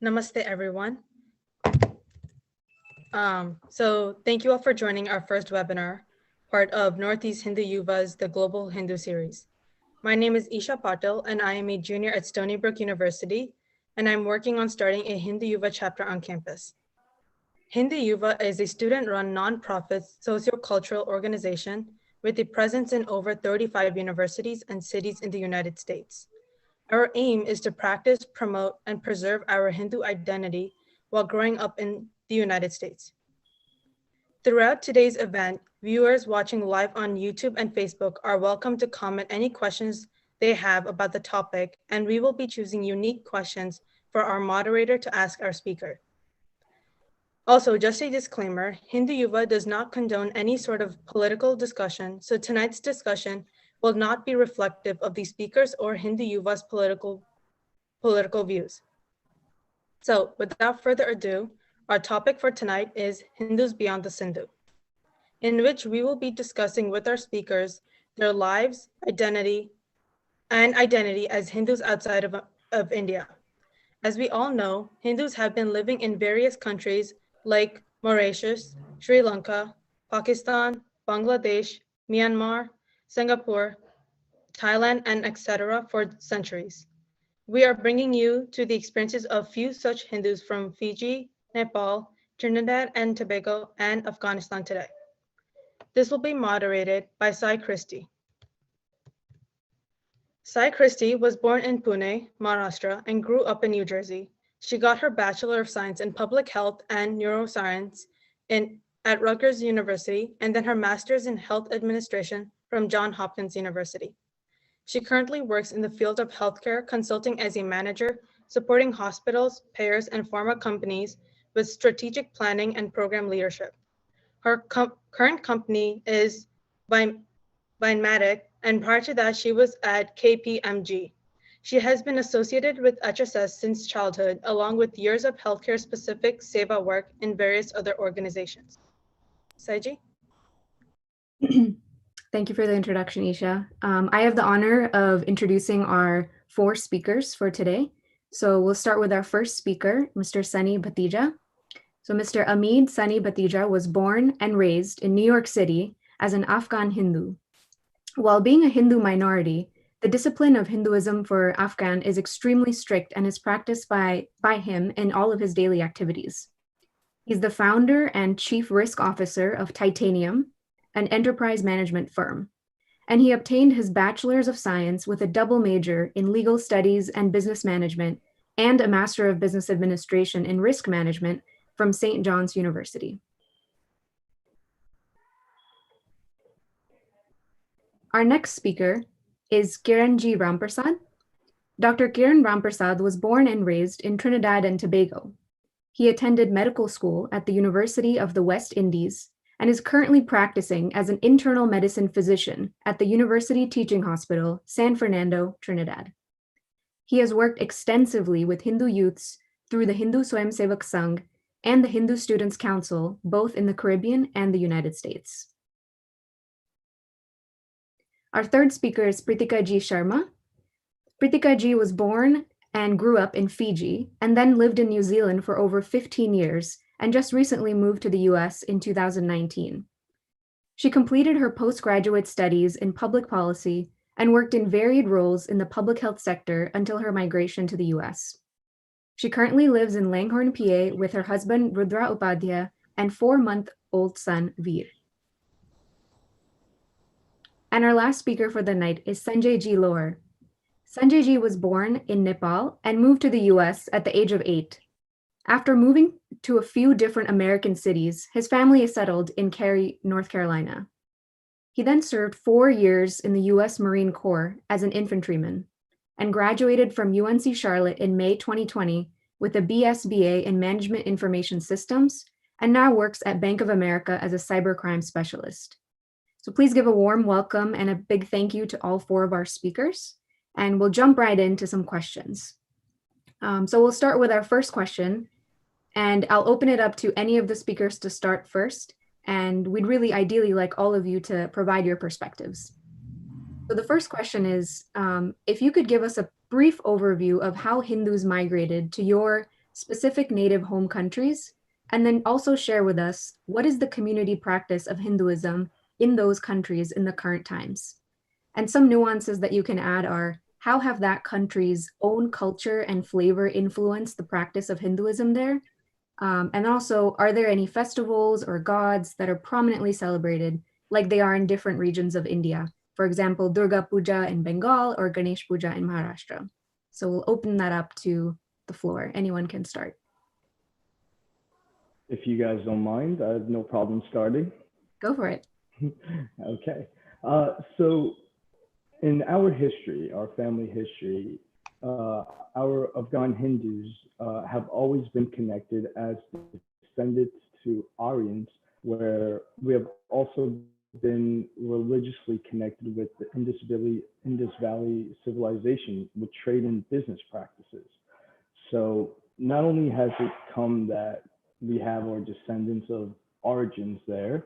Namaste, everyone. So thank you all for joining our first webinar, part of Northeast Hindu Yuva's The Global Hindu Series. My name is Isha Patil, and I am a junior at Stony Brook University, and I'm working on starting a Hindu Yuva chapter on campus. Hindu Yuva is a student-run nonprofit sociocultural organization with a presence in over 35 universities and cities in the United States. Our aim is to practice, promote, and preserve our Hindu identity while growing up in the United States. Throughout today's event, viewers watching live on YouTube and Facebook are welcome to comment any questions they have about the topic, and we will be choosing unique questions for our moderator to ask our speaker. Also, just a disclaimer, Hindu Yuva does not condone any sort of political discussion, so tonight's discussion will not be reflective of the speakers or Hindu Yuva's political views. So without further ado, our topic for tonight is Hindus Beyond the Sindhu, in which we will be discussing with our speakers their lives, identity as Hindus outside of India. As we all know, Hindus have been living in various countries like Mauritius, Sri Lanka, Pakistan, Bangladesh, Myanmar, Singapore, Thailand, and etc. for centuries. We are bringing you to the experiences of few such Hindus from Fiji, Nepal, Trinidad and Tobago, and Afghanistan today. This will be moderated by Sai Christie. Sai Christie was born in Pune, Maharashtra, and grew up in New Jersey. She got her Bachelor of Science in Public Health and Neuroscience at Rutgers University, and then her Master's in Health Administration from Johns Hopkins University. She currently works in the field of healthcare, consulting as a manager, supporting hospitals, payers, and pharma companies with strategic planning and program leadership. Her current company is Bionmatic, and prior to that, she was at KPMG. She has been associated with HSS since childhood, along with years of healthcare-specific seva work in various other organizations. Saiji? Thank you for the introduction, Isha. I have the honor of introducing our 4 speakers for today. So we'll start with our first speaker, Mr. Sonny Bathija. So Mr. Amid Sonny Bathija was born and raised in New York City as an Afghan Hindu. While being a Hindu minority, the discipline of Hinduism for Afghan is extremely strict and is practiced by him in all of his daily activities. He's the founder and chief risk officer of Titanium, an enterprise management firm, and he obtained his Bachelor's of Science with a double major in legal studies and business management and a Master of Business Administration in risk management from St. John's University. Our next speaker is Kiran G. Rampersad. Dr. Kiran Rampersad was born and raised in Trinidad and Tobago. He attended medical school at the University of the West Indies and is currently practicing as an internal medicine physician at the University Teaching Hospital, San Fernando, Trinidad. He has worked extensively with Hindu youths through the Hindu Swayamsevak Sangh and the Hindu Students' Council, both in the Caribbean and the United States. Our third speaker is Pritika G. Sharma. Pritika G was born and grew up in Fiji and then lived in New Zealand for over 15 years and just recently moved to the US in 2019. She completed her postgraduate studies in public policy and worked in varied roles in the public health sector until her migration to the US. She currently lives in Langhorne, PA with her husband Rudra Upadhyaya and 4-month-old son Veer. And our last speaker for the night is Sanjay G. Lohr. Sanjay Ji was born in Nepal and moved to the US at the age of 8. After moving to a few different American cities, his family is settled in Cary, North Carolina. He then served 4 years in the US Marine Corps as an infantryman and graduated from UNC Charlotte in May 2020 with a BSBA in Management Information Systems and now works at Bank of America as a cybercrime specialist. So please give a warm welcome and a big thank you to all 4 of our speakers, and we'll jump right into some questions. So we'll start with our first question, and I'll open it up to any of the speakers to start first, and we'd really ideally like all of you to provide your perspectives. So the first question is, if you could give us a brief overview of how Hindus migrated to your specific native home countries, and then also share with us what is the community practice of Hinduism in those countries in the current times. And some nuances that you can add are how have that country's own culture and flavor influenced the practice of Hinduism there? And also, are there any festivals or gods that are prominently celebrated like they are in different regions of India? For example, Durga Puja in Bengal or Ganesh Puja in Maharashtra. So we'll open that up to the floor. Anyone can start. If you guys don't mind, I have no problem starting. Go for it. Okay. So in our history, our family history, our Afghan Hindus have always been connected as descendants to Aryans, where we have also been religiously connected with the Indus Valley civilization with trade and business practices. So not only has it come that we have our descendants of origins there,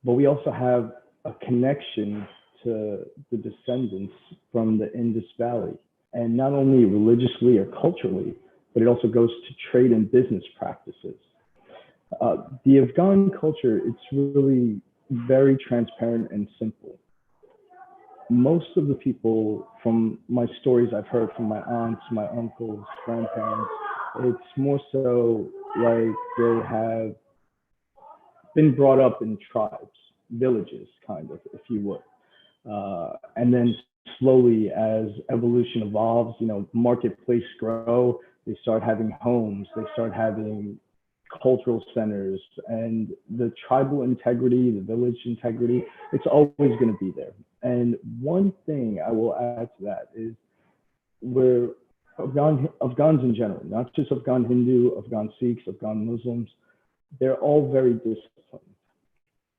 but we also have a connection to the descendants from the Indus Valley. And not only religiously or culturally, but it also goes to trade and business practices. The Afghan culture, it's really very transparent and simple. Most of the people from my stories I've heard from my aunts, my uncles, grandparents, it's more so like they have been brought up in tribes, villages, kind of, if you would. And then slowly as evolution evolves, you know, marketplace grow, they start having homes, they start having cultural centers, and the tribal integrity, the village integrity, it's always going to be there. And one thing I will add to that is where Afghans in general, not just Afghan Hindu, Afghan Sikhs, Afghan Muslims, they're all very disciplined.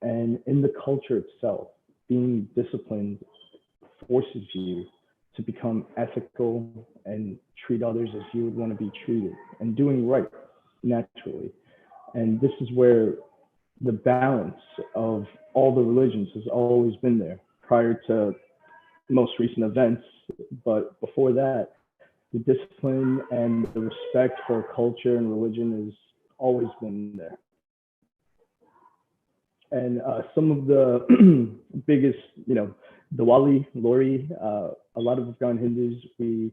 And in the culture itself, being disciplined forces you to become ethical and treat others as you would want to be treated and doing right naturally. And this is where the balance of all the religions has always been there prior to most recent events. But before that, the discipline and the respect for culture and religion has always been there. And some of the biggest, you know, Diwali, Lori, a lot of Afghan Hindus, we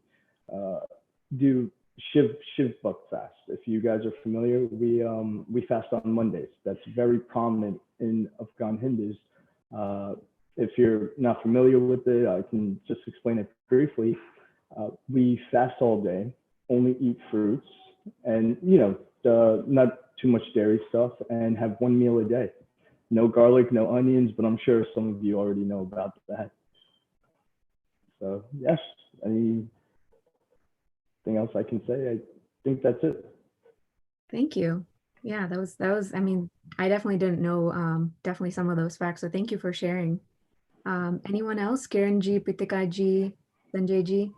do Shiv Bhakt fast. If you guys are familiar, we fast on Mondays. That's very prominent in Afghan Hindus. If you're not familiar with it, I can just explain it briefly. We fast all day, only eat fruits, and you know, not too much dairy stuff, and have one meal a day. No garlic, no onions, but I'm sure some of you already know about that. So yes, anything else I can say? I think that's it. Thank you. Yeah, that was, I mean, I definitely didn't know definitely some of those facts. So thank you for sharing. Anyone else? Kiran ji, Pritika ji, Sanjay ji?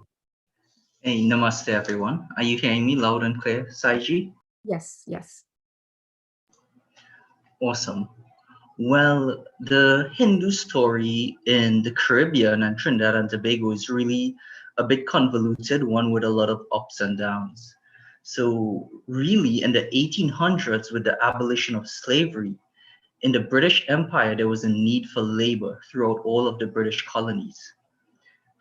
Hey, namaste everyone. Are you hearing me loud and clear, Saiji? Yes, yes. Awesome. Well, the Hindu story in the Caribbean and Trinidad and Tobago is really a bit convoluted, one with a lot of ups and downs. So really in the 1800s, with the abolition of slavery, in the British Empire, there was a need for labor throughout all of the British colonies.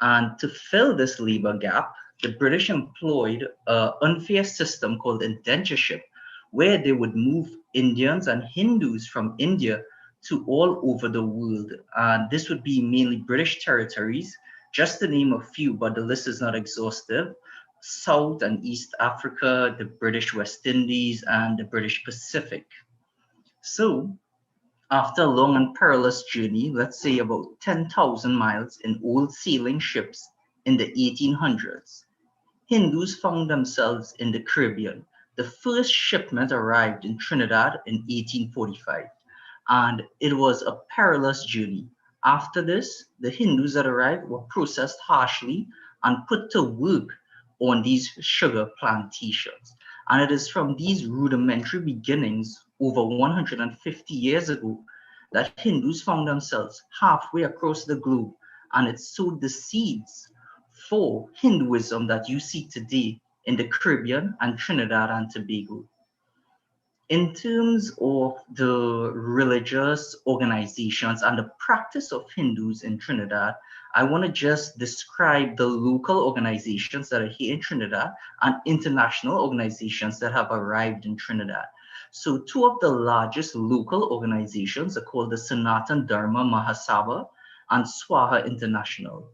And to fill this labor gap, the British employed an unfair system called indentureship, where they would move Indians and Hindus from India to all over the world. And this would be mainly British territories, just to name a few, but the list is not exhaustive. South and East Africa, the British West Indies, and the British Pacific. So after a long and perilous journey, let's say about 10,000 miles in old sailing ships in the 1800s, Hindus found themselves in the Caribbean. The first shipment arrived in Trinidad in 1845, and it was a perilous journey. After this, the Hindus that arrived were processed harshly and put to work on these sugar plantations. And it is from these rudimentary beginnings over 150 years ago that Hindus found themselves halfway across the globe, and it sowed the seeds for Hinduism that you see today in the Caribbean and Trinidad and Tobago. In terms of the religious organizations and the practice of Hindus in Trinidad, I want to just describe the local organizations that are here in Trinidad and international organizations that have arrived in Trinidad. So two of the largest local organizations are called the Sanatan Dharma Mahasabha and Swaha International.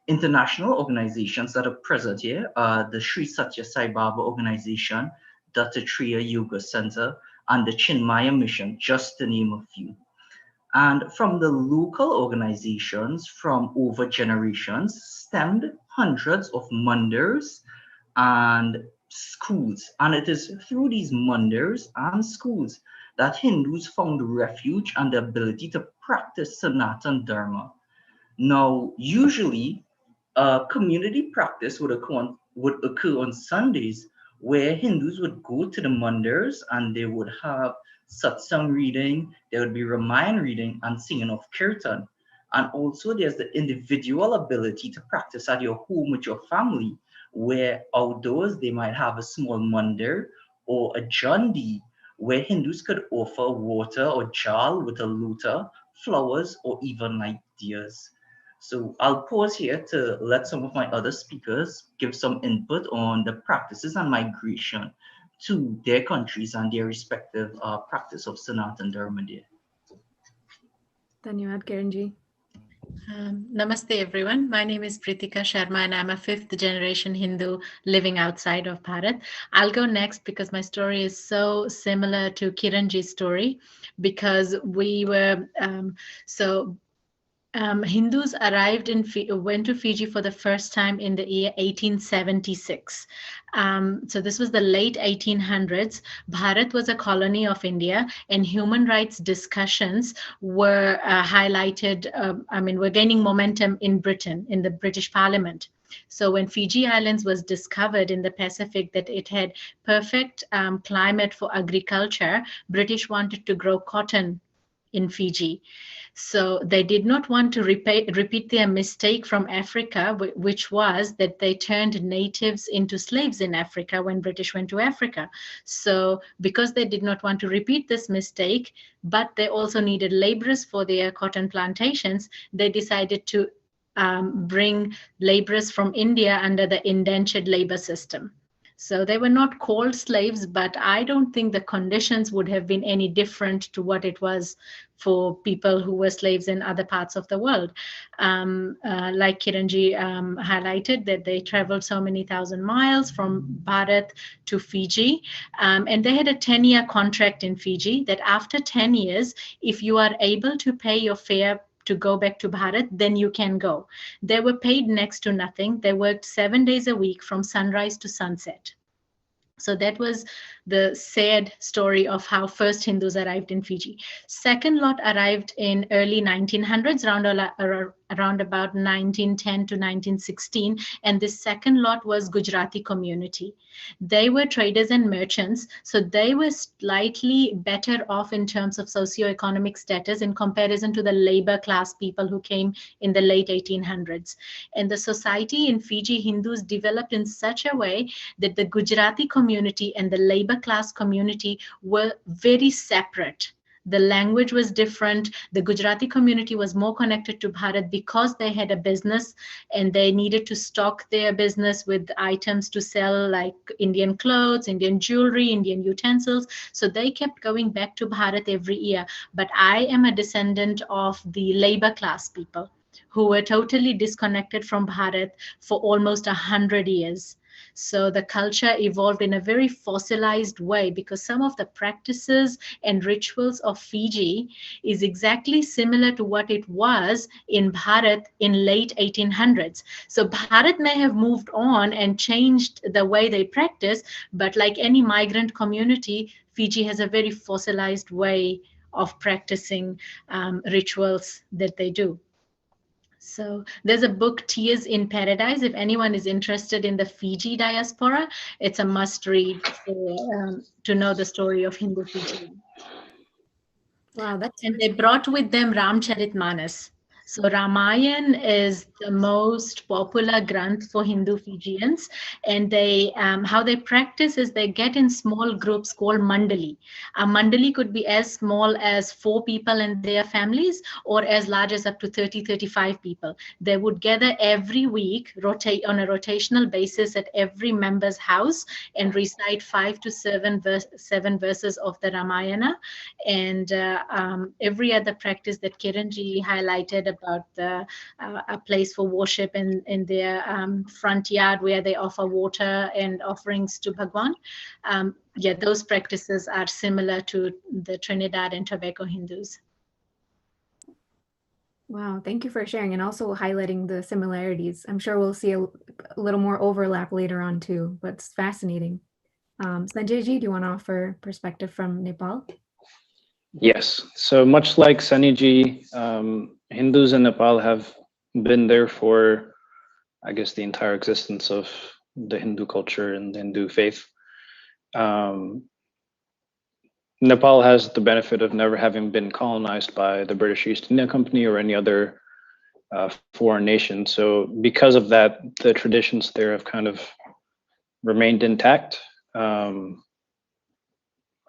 International organizations that are present here are the Sri Satya Sai Baba organization, Dattatreya Yoga Center, and the Chinmaya Mission, just to name a few. And from the local organizations from over generations stemmed hundreds of mandirs and schools. And it is through these mandirs and schools that Hindus found refuge and the ability to practice Sanatan Dharma. Now, usually, community practice would occur on Sundays, where Hindus would go to the mandirs and they would have satsang reading, there would be Ramayana reading and singing of kirtan. And also there's the individual ability to practice at your home with your family, where outdoors they might have a small mandir or a jandi, where Hindus could offer water or jal with a lota, flowers, or even like deers. So I'll pause here to let some of my other speakers give some input on the practices and migration to their countries and their respective practice of Sanatan Dharma there. Dhanyawad, Kiran ji. Namaste everyone. My name is Pritika Sharma and I'm a fifth generation Hindu living outside of Bharat. I'll go next because my story is so similar to Kiranji's story, because we were Hindus arrived went to Fiji for the first time in the year 1876. So this was the late 1800s. Bharat was a colony of India, and human rights discussions were highlighted. Were gaining momentum in Britain, in the British Parliament. So when Fiji Islands was discovered in the Pacific that it had perfect climate for agriculture, British wanted to grow cotton in Fiji. So they did not want to repeat their mistake from Africa, which was that they turned natives into slaves in Africa when British went to Africa. So because they did not want to repeat this mistake, but they also needed laborers for their cotton plantations, they decided to bring laborers from India under the indentured labor system. So they were not called slaves, but I don't think the conditions would have been any different to what it was for people who were slaves in other parts of the world. Like Kiranji highlighted, that they traveled so many thousand miles from Bharat to Fiji. And they had a 10-year contract in Fiji that after 10 years, if you are able to pay your fare to go back to Bharat, then you can go. They were paid next to nothing. They worked 7 days a week from sunrise to sunset. So that was the sad story of how first Hindus arrived in Fiji. Second lot arrived in early 1900s, around about 1910 to 1916. And this second lot was Gujarati community. They were traders and merchants, so they were slightly better off in terms of socioeconomic status in comparison to the labor class people who came in the late 1800s. And the society in Fiji, Hindus developed in such a way that the Gujarati community and the labor class community were very separate. The language was different. The Gujarati community was more connected to Bharat because they had a business and they needed to stock their business with items to sell, like Indian clothes, Indian jewelry, Indian utensils. So they kept going back to Bharat every year. But I am a descendant of the labor class people who were totally disconnected from Bharat for almost 100 years. So the culture evolved in a very fossilized way because some of the practices and rituals of Fiji is exactly similar to what it was in Bharat in late 1800s. So Bharat may have moved on and changed the way they practice, but like any migrant community, Fiji has a very fossilized way of practicing rituals that they do. So there's a book, Tears in Paradise. If anyone is interested in the Fiji diaspora, it's a must read to know the story of Hindu Fiji. Wow, And they brought with them Ramcharitmanas. So Ramayan is the most popular granth for Hindu Fijians, and they how they practice is they get in small groups called mandali. A mandali could be as small as 4 people and their families, or as large as up to 30, 35 people. They would gather every week, rotate on a rotational basis at every member's house, and recite 5 to 7 verses of the Ramayana. And every other practice that Kiranji highlighted about a place for worship in their front yard where they offer water and offerings to Bhagwan. Yeah, those practices are similar to the Trinidad and Tobago Hindus. Wow, thank you for sharing and also highlighting the similarities. I'm sure we'll see a little more overlap later on too, but it's fascinating. Sanjayji, do you want to offer perspective from Nepal? Yes, so much like Sunny, Hindus in Nepal have been there for, I guess, the entire existence of the Hindu culture and the Hindu faith. Nepal has the benefit of never having been colonized by the British East India Company or any other foreign nation. So because of that, the traditions there have kind of remained intact. I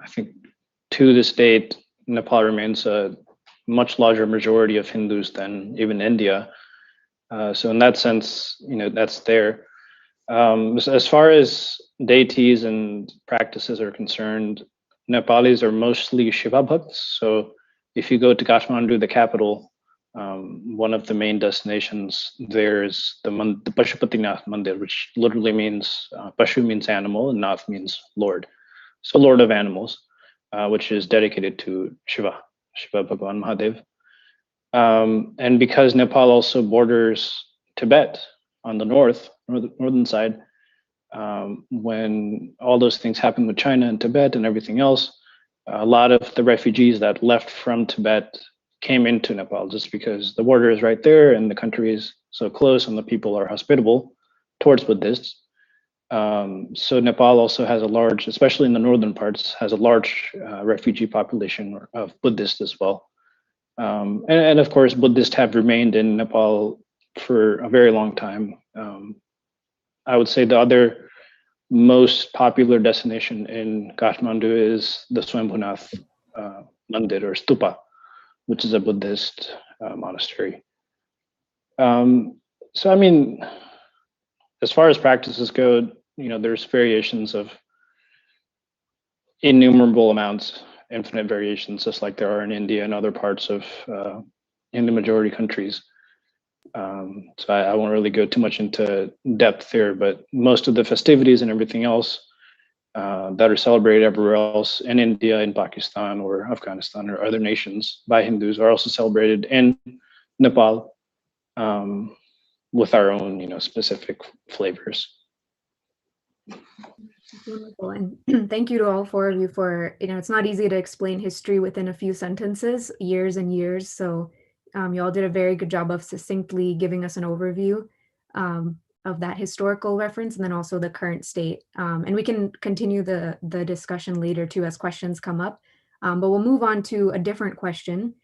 think to this date, Nepal remains a much larger majority of Hindus than even India. So in that sense, that's there. As far as deities and practices are concerned, Nepalis are mostly Shiva bhakts. So if you go to Kathmandu, the capital, one of the main destinations there is the Pashupatinath Mandir, which literally means Pashu means animal and Nath means Lord. So Lord of Animals, which is dedicated to Shiva Bhagwan Mahadev. And because Nepal also borders Tibet on the northern side, when all those things happened with China and Tibet and everything else, a lot of the refugees that left from Tibet came into Nepal just because the border is right there and the country is so close and the people are hospitable towards Buddhists. So Nepal also has a large, especially in the northern parts, has a large refugee population of Buddhists as well. And of course, Buddhists have remained in Nepal for a very long time. I would say the other most popular destination in Kathmandu is the Swambhunath Mandir or Stupa, which is a Buddhist monastery. So, I mean, as far as practices go, there's variations of innumerable amounts, infinite variations, just like there are in India and other parts of in the majority countries. So I won't really go too much into depth here, but most of the festivities and everything else that are celebrated everywhere else in India, in Pakistan, or Afghanistan, or other nations by Hindus are also celebrated in Nepal with our own, specific flavors. Wonderful. And thank you to all 4 of you for, it's not easy to explain history within a few sentences, years and years. So you all did a very good job of succinctly giving us an overview of that historical reference and then also the current state. And we can continue the discussion later too as questions come up. But we'll move on to a different question.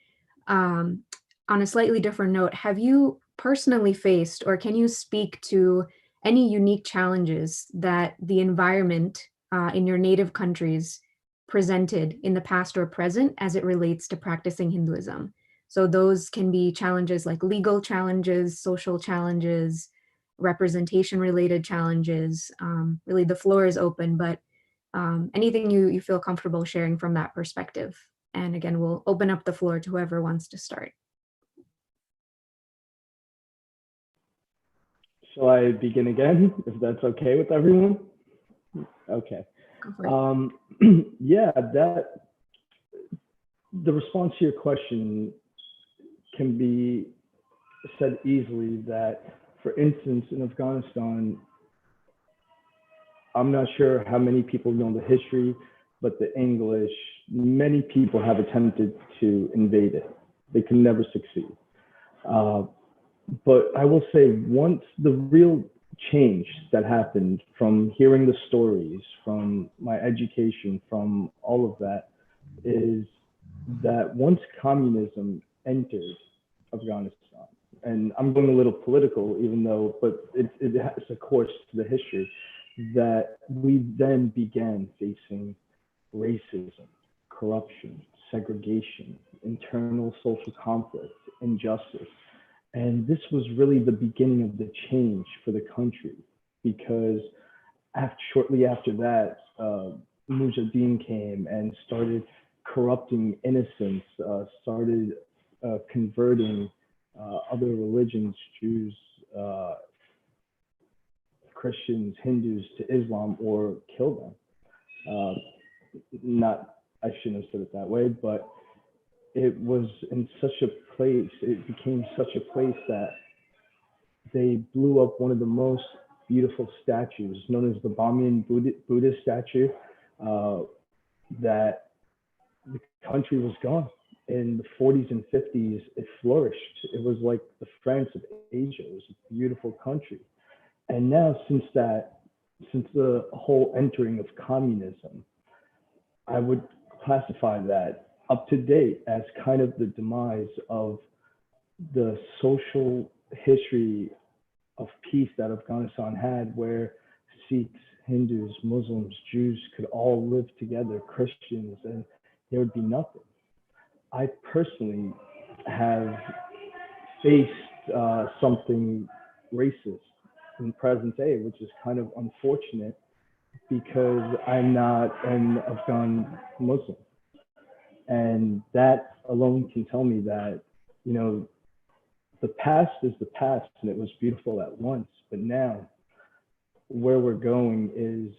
On a slightly different note, have you personally faced or can you speak to any unique challenges that the environment in your native countries presented in the past or present as it relates to practicing Hinduism? So those can be challenges like legal challenges, social challenges, representation related challenges. Really the floor is open, but anything you feel comfortable sharing from that perspective. And again, we'll open up the floor to whoever wants to start. Shall I begin again, if that's okay with everyone? Okay. Yeah, the response to your question can be said easily that, for instance, in Afghanistan, I'm not sure how many people know the history, but the English, many people have attempted to invade it. They can never succeed. But I will say, once the real change that happened from hearing the stories, from my education, from all of that, is that once communism entered Afghanistan. And I'm going a little political, even though, but it has a course to the history that we then began facing racism, corruption, segregation, internal social conflict, injustice. And this was really the beginning of the change for the country because shortly after that, Mujahideen came and started corrupting innocents, started converting other religions, Jews, Christians, Hindus to Islam or kill them. Not, I shouldn't have said it that way, but it was in such a place, it became such a place that they blew up one of the most beautiful statues known as the Bamiyan Buddha statue, that the country was gone. In the 40s and 50s, it flourished. It was like the France of Asia. It was a beautiful country. And now since the whole entering of communism, I would classify that up to date as kind of the demise of the social history of peace that Afghanistan had, where Sikhs, Hindus, Muslims, Jews could all live together, Christians, and there would be nothing. I personally have faced something racist in present day, which is kind of unfortunate because I'm not an Afghan Muslim. And that alone can tell me that, you know, the past is the past and it was beautiful at once, but now where we're going is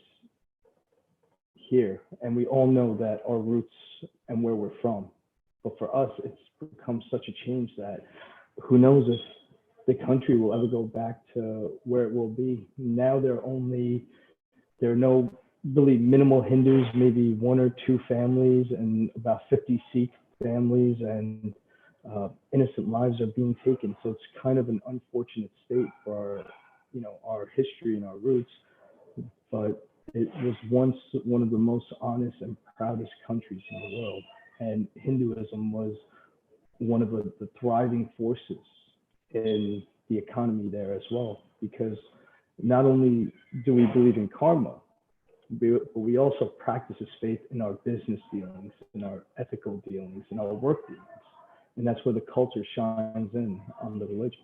here. And we all know that our roots and where we're from. But for us, it's become such a change that who knows if the country will ever go back to where it will be. Now there are no really minimal Hindus, maybe one or two families and about 50 Sikh families, and innocent lives are being taken. So it's kind of an unfortunate state for our history and our roots. But it was once one of the most honest and proudest countries in the world. And Hinduism was one of the thriving forces in the economy there as well, because not only do we believe in karma, but we also practice this faith in our business dealings, in our ethical dealings, in our work dealings. And that's where the culture shines in on the religion.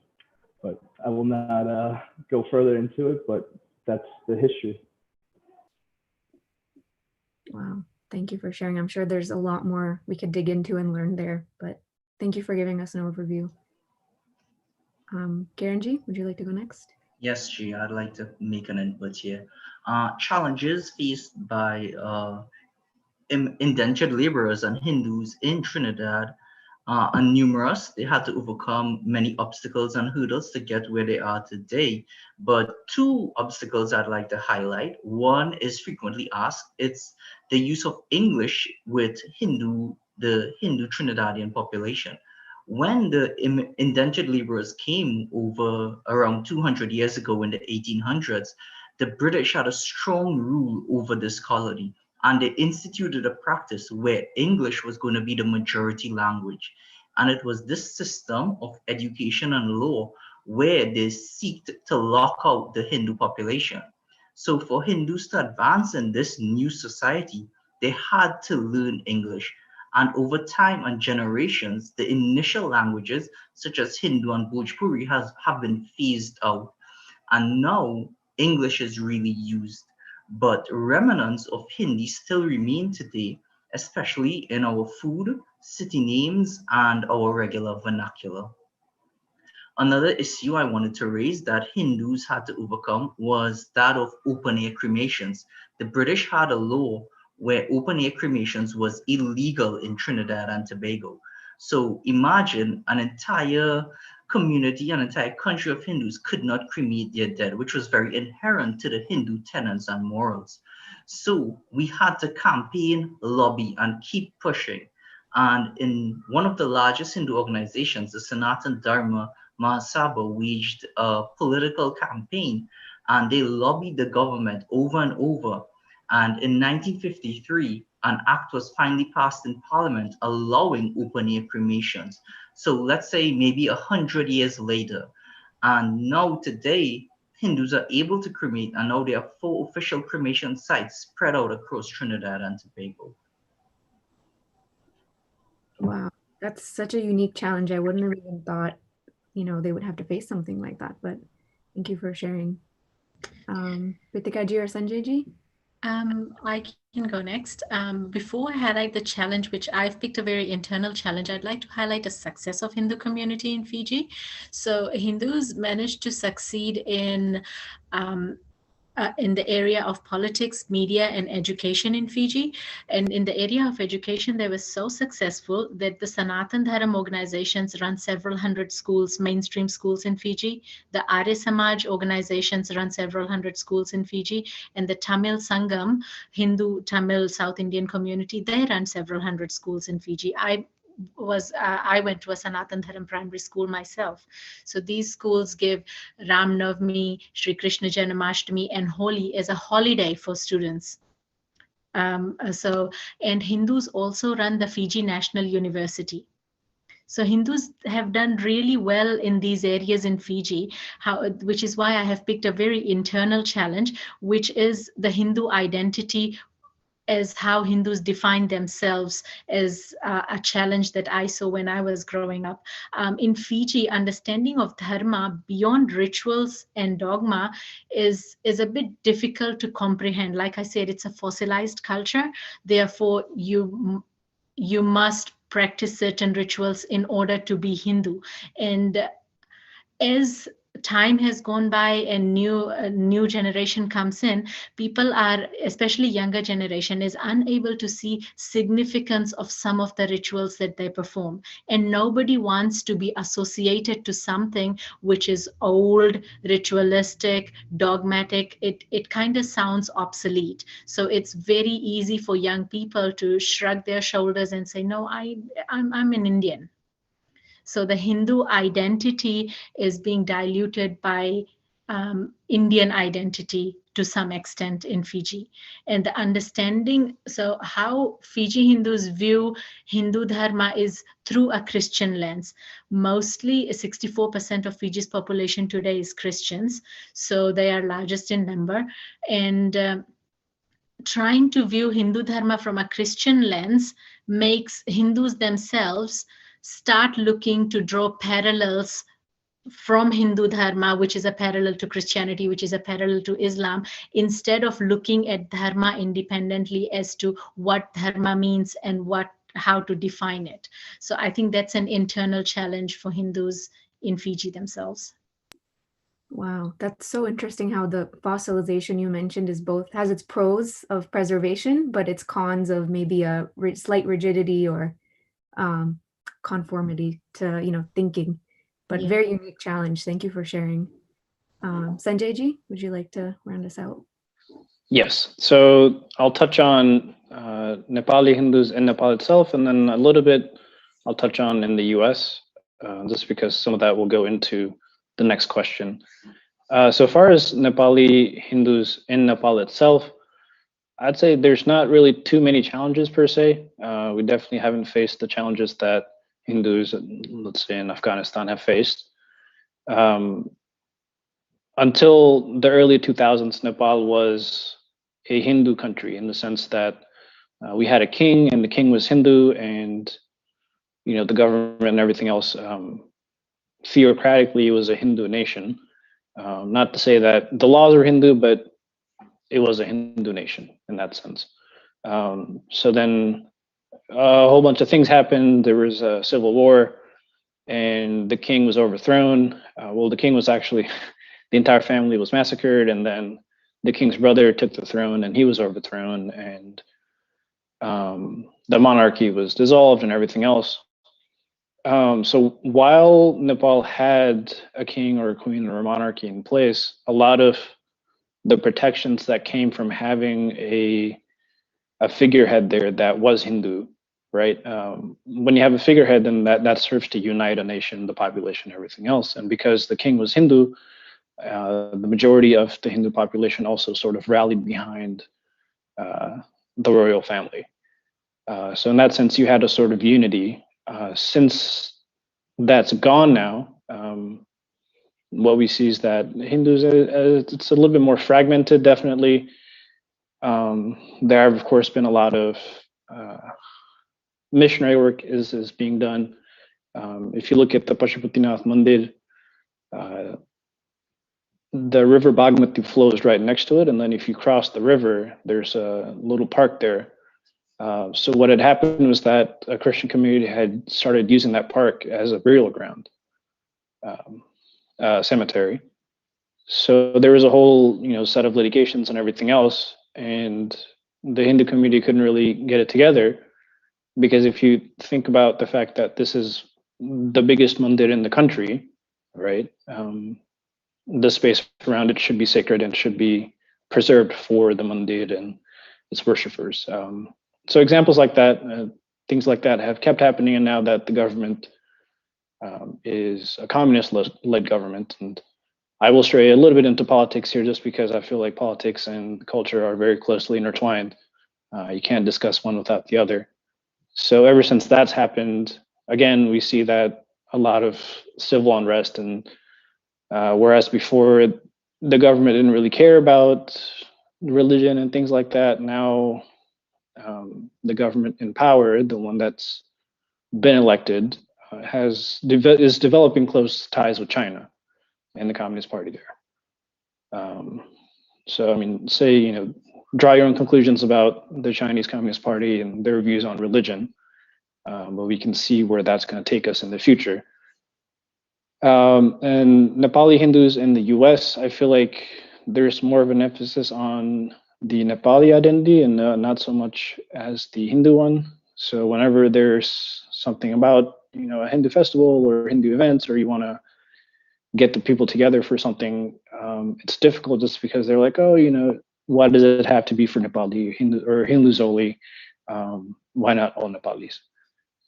But I will not go further into it, but that's the history. Wow, thank you for sharing. I'm sure there's a lot more we could dig into and learn there, but thank you for giving us an overview. Kiranji, would you like to go next? Yes, G, I'd like to make an input here. Challenges faced by indentured laborers and Hindus in Trinidad are numerous. They had to overcome many obstacles and hurdles to get where they are today. But two obstacles I'd like to highlight. One is frequently asked. It's the use of English with the Hindu Trinidadian population. When the indentured laborers came over around 200 years ago in the 1800s, the British had a strong rule over this colony, and they instituted a practice where English was going to be the majority language. And it was this system of education and law where they sought to lock out the Hindu population. So for Hindus to advance in this new society, they had to learn English. And over time and generations, the initial languages such as Hindu and Bhojpuri have been phased out. And now English is really used. But remnants of Hindi still remain today, especially in our food, city names, and our regular vernacular. Another issue I wanted to raise that Hindus had to overcome was that of open-air cremations. The British had a law where open-air cremations was illegal in Trinidad and Tobago. So imagine an entire community, an entire country of Hindus could not cremate their dead, which was very inherent to the Hindu tenets and morals. So we had to campaign, lobby, and keep pushing. And in one of the largest Hindu organizations, the Sanatan Dharma Mahasabha, waged a political campaign, and they lobbied the government over and over. And in 1953, an act was finally passed in Parliament allowing open-air cremations. So let's say maybe 100 years later, and now today, Hindus are able to cremate, and now there are 4 official cremation sites spread out across Trinidad and Tobago. Wow, that's such a unique challenge. I wouldn't have even thought, they would have to face something like that, but thank you for sharing. Pritika ji or Sanjay ji? I can go next. Before I highlight the challenge, which I've picked a very internal challenge, I'd like to highlight a success of Hindu community in Fiji. So Hindus managed to succeed in the area of politics, media, and education in Fiji. And in the area of education, they were so successful that the Sanatan Dharam organizations run several hundred schools, mainstream schools in Fiji. The Arya Samaj organizations run several hundred schools in Fiji. And the Tamil Sangam, Hindu Tamil South Indian community, they run several hundred schools in Fiji. I went to a Sanatan Dharam primary school myself. So these schools give Ram Navami, Sri Krishna Janmashtami, and Holi as a holiday for students. And Hindus also run the Fiji National University. So Hindus have done really well in these areas in Fiji, which is why I have picked a very internal challenge, which is the Hindu identity, as how Hindus define themselves, as a challenge that I saw when I was growing up. In Fiji, understanding of dharma beyond rituals and dogma is a bit difficult to comprehend. Like I said, it's a fossilized culture. Therefore, you must practice certain rituals in order to be Hindu. And as time has gone by and new generation comes in, people are, especially younger generation, is unable to see significance of some of the rituals that they perform, and nobody wants to be associated to something which is old, ritualistic, dogmatic. It kind of sounds obsolete. So it's very easy for young people to shrug their shoulders and say, no, I'm an Indian. So the Hindu identity is being diluted by Indian identity to some extent in Fiji. And the understanding, so how Fiji Hindus view Hindu Dharma is through a Christian lens. Mostly 64% of Fiji's population today is Christians, so they are largest in number. And trying to view Hindu Dharma from a Christian lens makes Hindus themselves start looking to draw parallels from Hindu Dharma, which is a parallel to Christianity, which is a parallel to Islam, instead of looking at Dharma independently as to what Dharma means and how to define it. So I think that's an internal challenge for Hindus in Fiji themselves. Wow, that's so interesting how the fossilization you mentioned has its pros of preservation, but its cons of maybe a slight rigidity or conformity to thinking. But Yeah. Very unique challenge. Thank you for sharing. Sanjay ji, would you like to round us out? Yes. So I'll touch on Nepali Hindus in Nepal itself, and then a little bit I'll touch on in the US, just because some of that will go into the next question. So far as Nepali Hindus in Nepal itself, I'd say there's not really too many challenges per se. We definitely haven't faced the challenges that Hindus, let's say in Afghanistan, have faced. Until the early 2000s, Nepal was a Hindu country in the sense that we had a king, and the king was Hindu, and the government and everything else. Theocratically, it was a Hindu nation. Not to say that the laws were Hindu, but it was a Hindu nation in that sense. So then a whole bunch of things happened. There was a civil war, and the king was overthrown. Well, the king was actually, the entire family was massacred, and then the king's brother took the throne, and he was overthrown, and the monarchy was dissolved and everything else. So while Nepal had a king or a queen or a monarchy in place, a lot of the protections that came from having a figurehead there that was Hindu, right? When you have a figurehead, then that serves to unite a nation, the population, everything else. And because the king was Hindu, the majority of the Hindu population also sort of rallied behind the royal family. So in that sense, you had a sort of unity. Since that's gone now. What we see is that Hindus, it's a little bit more fragmented, definitely. There have, of course, been a lot of missionary work is being done. If you look at the Pashupatinath Mandir, the river Bagmati flows right next to it, and then if you cross the river, there's a little park there. So what had happened was that a Christian community had started using that park as a burial ground, cemetery. So there was a whole, set of litigations and everything else, and the Hindu community couldn't really get it together, because if you think about the fact that this is the biggest mandir in the country, right? The space around it should be sacred and should be preserved for the mandir and its worshippers. So examples like that, things like that have kept happening, and now that the government is a communist-led government, and I will stray a little bit into politics here just because I feel like politics and culture are very closely intertwined. You can't discuss one without the other. So ever since that's happened, again, we see that a lot of civil unrest, and whereas before the government didn't really care about religion and things like that, now the government in power, the one that's been elected, is developing close ties with China and the Communist Party there. So I mean, draw your own conclusions about the Chinese Communist Party and their views on religion, but we can see where that's going to take us in the future. And Nepali Hindus in the US, I feel like there's more of an emphasis on the Nepali identity and not so much as the Hindu one. So whenever there's something about, a Hindu festival or Hindu events, or you want to get the people together for something, it's difficult just because they're like, oh, why does it have to be for Nepali Hindus only? Why not all Nepalis?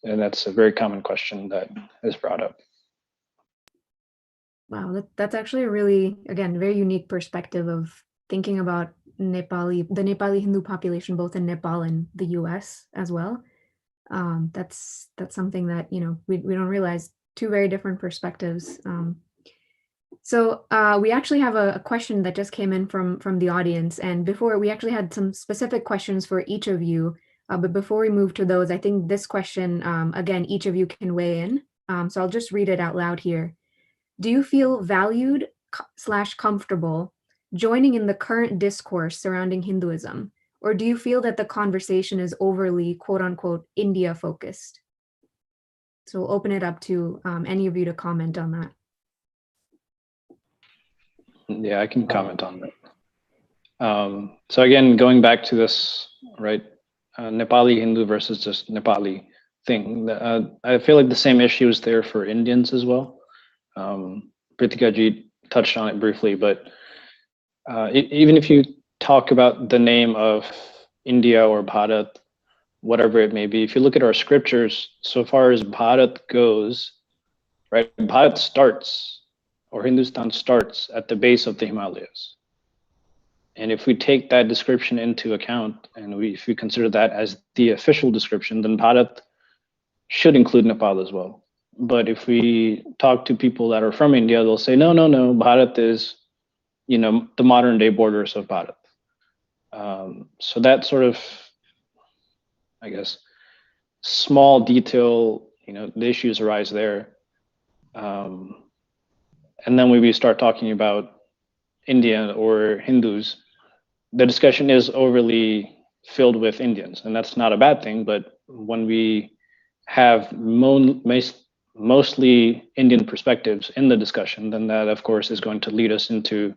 And that's a very common question that is brought up. Wow, that's actually a really, again, very unique perspective of thinking about the Nepali Hindu population, both in Nepal and the US as well. That's something that, we don't realize, two very different perspectives. So we actually have a question that just came in from the audience. And before, we actually had some specific questions for each of you. But before we move to those, I think this question, again, each of you can weigh in. So I'll just read it out loud here. Do you feel valued / comfortable joining in the current discourse surrounding Hinduism? Or do you feel that the conversation is overly, quote unquote, India focused? So we'll open it up to any of you to comment on that. Yeah, I can comment on that. So again, going back to this, right, Nepali Hindu versus just Nepali thing, I feel like the same issue is there for Indians as well. Pritika ji touched on it briefly, but even if you talk about the name of India or Bharat, whatever it may be, if you look at our scriptures, so far as Bharat goes, right, Bharat starts, or Hindustan starts at the base of the Himalayas. And if we take that description into account, and if we consider that as the official description, then Bharat should include Nepal as well. But if we talk to people that are from India, they'll say, no, Bharat is, the modern day borders of Bharat. So that sort of, I guess, small detail, the issues arise there. And then when we start talking about India or Hindus, the discussion is overly filled with Indians, and that's not a bad thing. But when we have mostly Indian perspectives in the discussion, then that, of course, is going to lead us into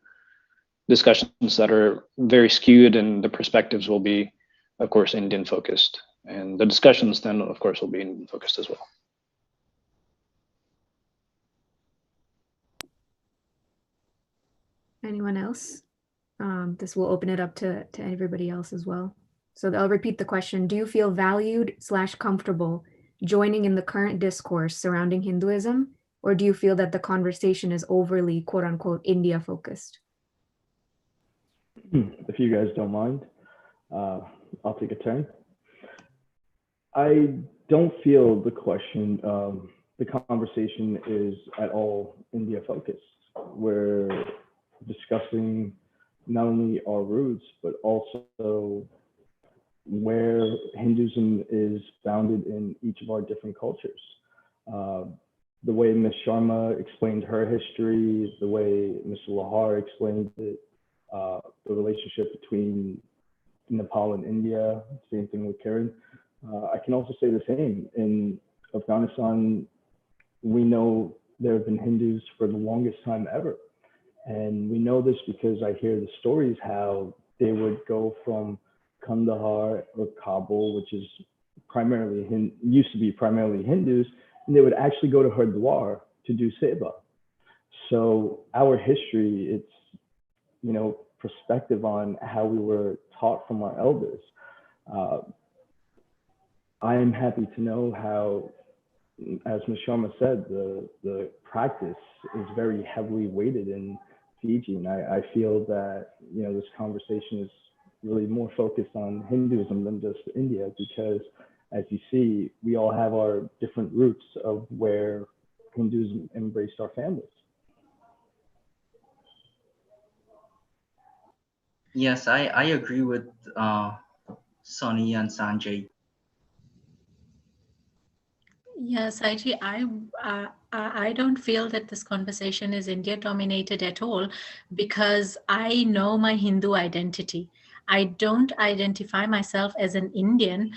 discussions that are very skewed, and the perspectives will be, of course, Indian focused. And the discussions then, of course, will be Indian focused as well. Anyone else? This will open it up to everybody else as well. So I'll repeat the question. Do you feel valued / comfortable joining in the current discourse surrounding Hinduism? Or do you feel that the conversation is overly, quote unquote, India focused? If you guys don't mind, I'll take a turn. I don't feel the question the conversation is at all India focused. We're discussing not only our roots, but also where Hinduism is founded in each of our different cultures. The way Ms. Sharma explained her history, the way Mr. Lahar explained it, the relationship between Nepal and India, same thing with Kiran. I can also say the same. In Afghanistan, we know there have been Hindus for the longest time ever. And we know this because I hear the stories how they would go from Kandahar or Kabul, which is primarily used to be primarily Hindus, and they would actually go to Hardwar to do seva. So our history, it's, you know, perspective on how we were taught from our elders. I am happy to know how, as Ms. Sharma said, the practice is very heavily weighted in Fiji, and I feel that, you know, this conversation is really more focused on Hinduism than just India, because as you see, we all have our different roots of where Hinduism embraced our families. Yes, I agree with Sonny and Sanjay. Yes, actually, I don't feel that this conversation is India dominated at all, because I know my Hindu identity. I don't identify myself as an Indian.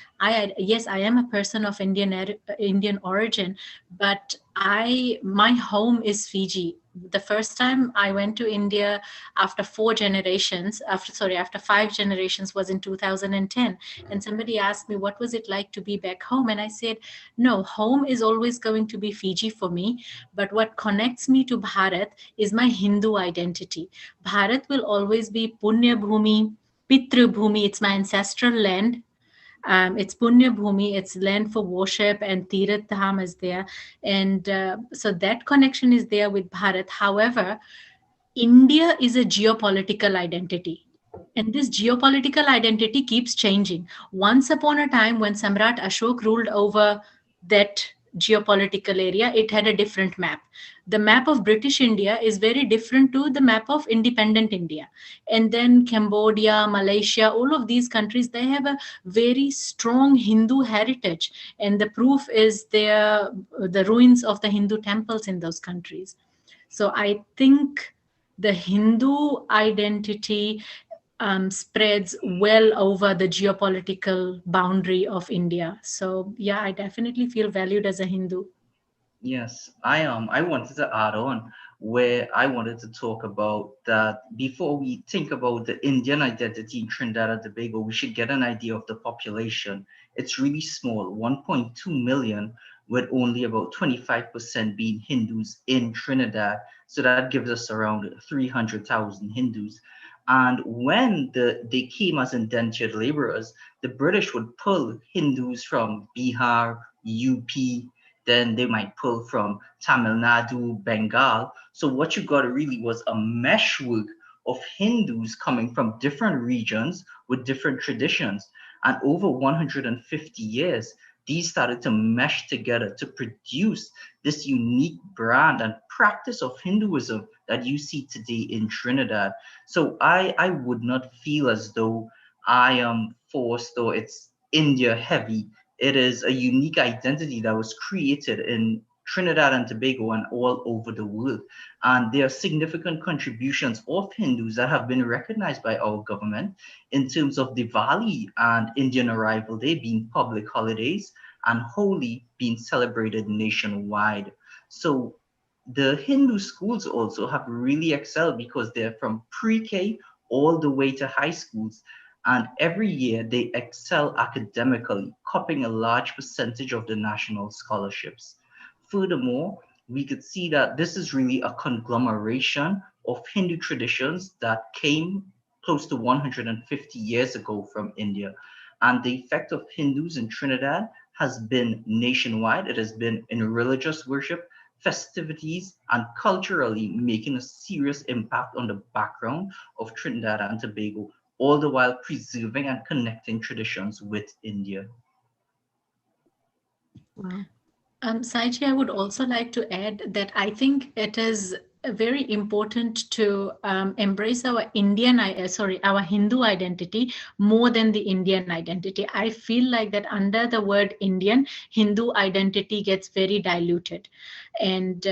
Yes, I am a person of Indian origin, but my home is Fiji. The first time I went to India after after 5 generations was in 2010, and somebody asked me what was it like to be back home, and I said, no, home is always going to be Fiji for me. But what connects me to Bharat is my Hindu identity. Bharat will always be Punya Bhumi, Pitru Bhumi. It's my ancestral land. It's Punya Bhumi, it's land for worship, and Tirath Dham is there. And so that connection is there with Bharat. However, India is a geopolitical identity. And this geopolitical identity keeps changing. Once upon a time, when Samrat Ashok ruled over that geopolitical area, it had a different map. The map of British India is very different to the map of independent India. And then Cambodia, Malaysia, all of these countries, they have a very strong Hindu heritage. And the proof is the ruins of the Hindu temples in those countries. So I think the Hindu identity spreads well over the geopolitical boundary of India. So yeah, I definitely feel valued as a Hindu. Yes, I wanted to add on where I wanted to talk about that before we think about the Indian identity in Trinidad and Tobago, we should get an idea of the population. It's really small, 1.2 million, with only about 25% being Hindus in Trinidad. So that gives us around 300,000 Hindus. And when they came as indentured laborers, the British would pull Hindus from Bihar, UP, then they might pull from Tamil Nadu, Bengal. So what you got really was a meshwork of Hindus coming from different regions with different traditions. And over 150 years, these started to mesh together to produce this unique brand and practice of Hinduism that you see today in Trinidad. So I would not feel as though I am forced or it's India heavy. It is a unique identity that was created in Trinidad and Tobago and all over the world. And there are significant contributions of Hindus that have been recognized by our government in terms of Diwali and Indian Arrival Day being public holidays and Holi being celebrated nationwide. So the Hindu schools also have really excelled because they're from pre-K all the way to high schools. And every year they excel academically, copying a large percentage of the national scholarships. Furthermore, we could see that this is really a conglomeration of Hindu traditions that came close to 150 years ago from India. And the effect of Hindus in Trinidad has been nationwide. It has been in religious worship, festivities, and culturally making a serious impact on the background of Trinidad and Tobago, all the while preserving and connecting traditions with India. Wow. Saiji, I would also like to add that I think it is very important to embrace our our Hindu identity more than the Indian identity. I feel like that under the word Indian, Hindu identity gets very diluted. And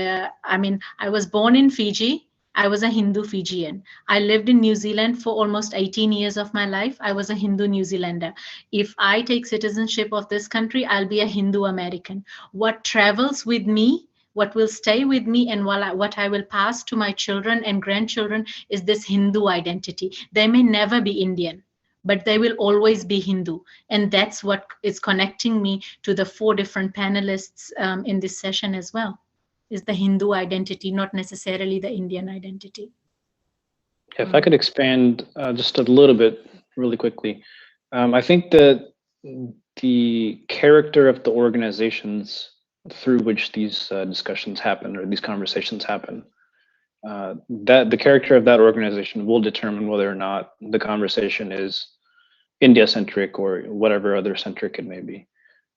I mean, I was born in Fiji. I was a Hindu Fijian. I lived in New Zealand for almost 18 years of my life. I was a Hindu New Zealander. If I take citizenship of this country, I'll be a Hindu American. What travels with me, what will stay with me, and what I will pass to my children and grandchildren is this Hindu identity. They may never be Indian, but they will always be Hindu. And that's what is connecting me to the four different panelists in this session as well, is the Hindu identity, not necessarily the Indian identity. If I could expand just a little bit really quickly, I think that the character of the organizations through which these discussions happen or these conversations happen, that the character of that organization will determine whether or not the conversation is India-centric or whatever other centric it may be,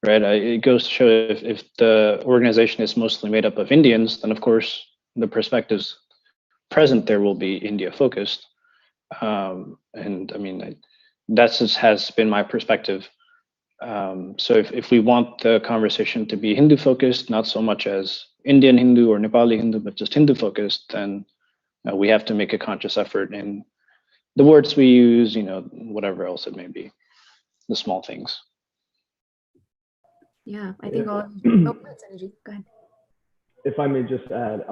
right? It goes to show if the organization is mostly made up of Indians, then of course the perspectives present there will be India focused. And I mean, that's just has been my perspective. So if we want the conversation to be Hindu focused, not so much as Indian Hindu or Nepali Hindu, but just Hindu focused, then we have to make a conscious effort in the words we use, whatever else it may be, the small things. Yeah, I think all. Go ahead. If I may just add,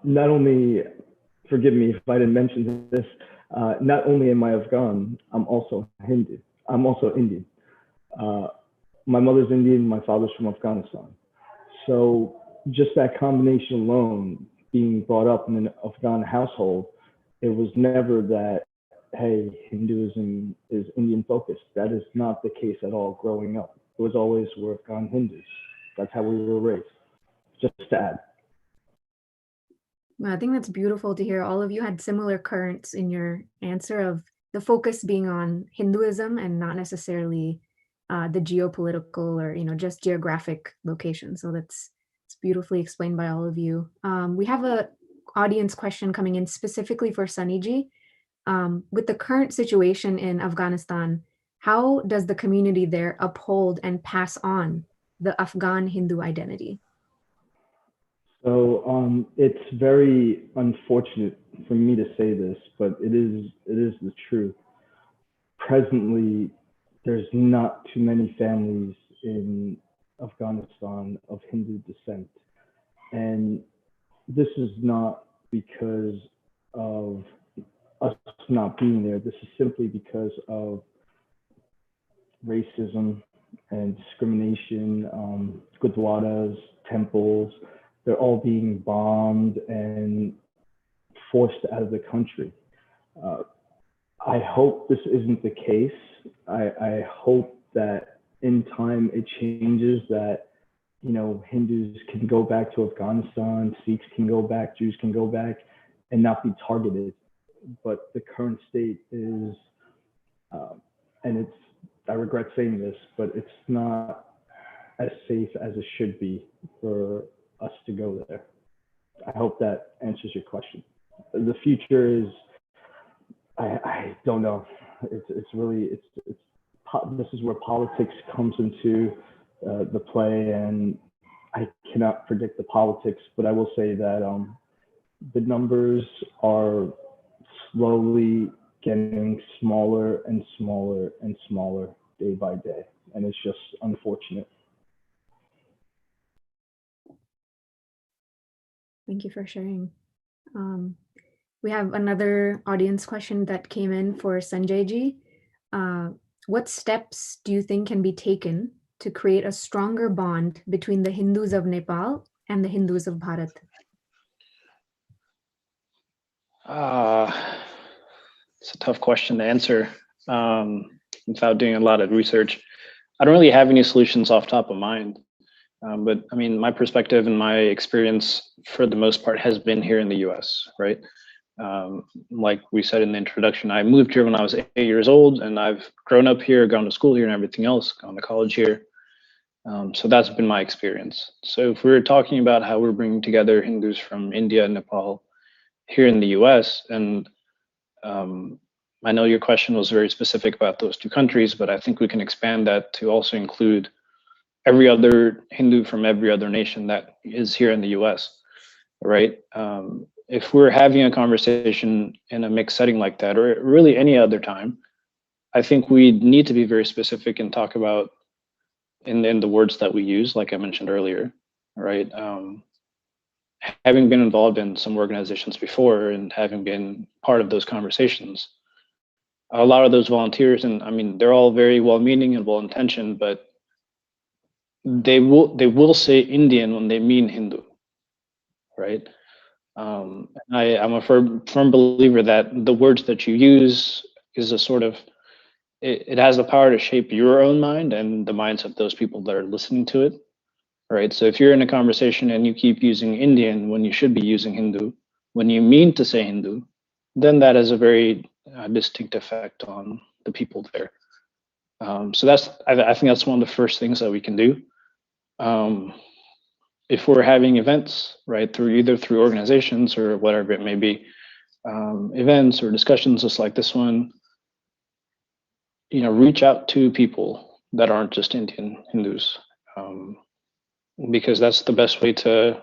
not only, forgive me if I didn't mention this, not only am I Afghan, I'm also Hindu. I'm also Indian. My mother's Indian, my father's from Afghanistan. So just that combination alone, being brought up in an Afghan household, it was never that, hey, Hinduism is Indian focused. That is not the case at all growing up. It was always, we're Afghan Hindus. That's how we were raised. Just to add. Well, I think that's beautiful to hear. All of you had similar currents in your answer of the focus being on Hinduism and not necessarily the geopolitical or just geographic location. So it's beautifully explained by all of you. We have a audience question coming in specifically for Sonny. With the current situation in Afghanistan, how does the community there uphold and pass on the Afghan Hindu identity? So it's very unfortunate for me to say this, but it is the truth. Presently, there's not too many families in Afghanistan of Hindu descent. And this is not because of us not being there. This is simply because of racism and discrimination, gurdwaras, temples. They're all being bombed and forced out of the country. I hope this isn't the case. I hope that in time it changes, that Hindus can go back to Afghanistan, Sikhs can go back, Jews can go back and not be targeted. But the current state is, and I regret saying this, but it's not as safe as it should be for us to go there. I hope that answers your question. The future is, I don't know. It's really, this is where politics comes into the play, and I cannot predict the politics, but I will say that the numbers are slowly getting smaller and smaller and smaller day by day, and it's just unfortunate. Thank you for sharing. We have another audience question that came in for Sanjay-ji. What steps do you think can be taken to create a stronger bond between the Hindus of Nepal and the Hindus of Bharat? It's a tough question to answer without doing a lot of research. I don't really have any solutions off top of mind. But I mean, my perspective and my experience for the most part has been here in the US, right? Like we said in the introduction, I moved here when I was 8 years old, and I've grown up here, gone to school here and everything else, gone to college here. So that's been my experience. So if we're talking about how we're bringing together Hindus from India and Nepal here in the US, and I know your question was very specific about those two countries, but I think we can expand that to also include every other Hindu from every other nation that is here in the US, right? If we're having a conversation in a mixed setting like that, or really any other time, I think we need to be very specific and talk about in the words that we use, like I mentioned earlier, right? Having been involved in some organizations before and having been part of those conversations, a lot of those volunteers, and I mean, they're all very well-meaning and well-intentioned, but they will say Indian when they mean Hindu, right? I'm a firm believer that the words that you use is a sort of it has the power to shape your own mind and the minds of those people that are listening to it, right? So if you're in a conversation and you keep using Indian when you should be using Hindu, when you mean to say Hindu, then that has a very distinct effect on the people there. So I think that's one of the first things that we can do. If we're having events, right, either through organizations or whatever it may be, events or discussions just like this one, reach out to people that aren't just Indian Hindus, because that's the best way to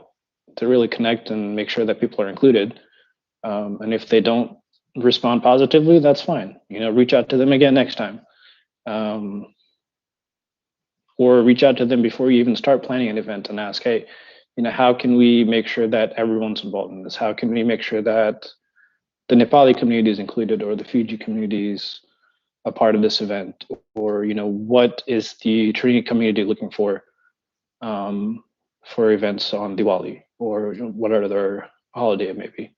really connect and make sure that people are included. And if they don't respond positively, that's fine. Reach out to them again next time, or reach out to them before you even start planning an event and ask, hey, how can we make sure that everyone's involved in this? How can we make sure that the Nepali community is included, or the Fiji community is a part of this event, or what is the Trinidad community looking for events on Diwali or whatever their holiday it may be.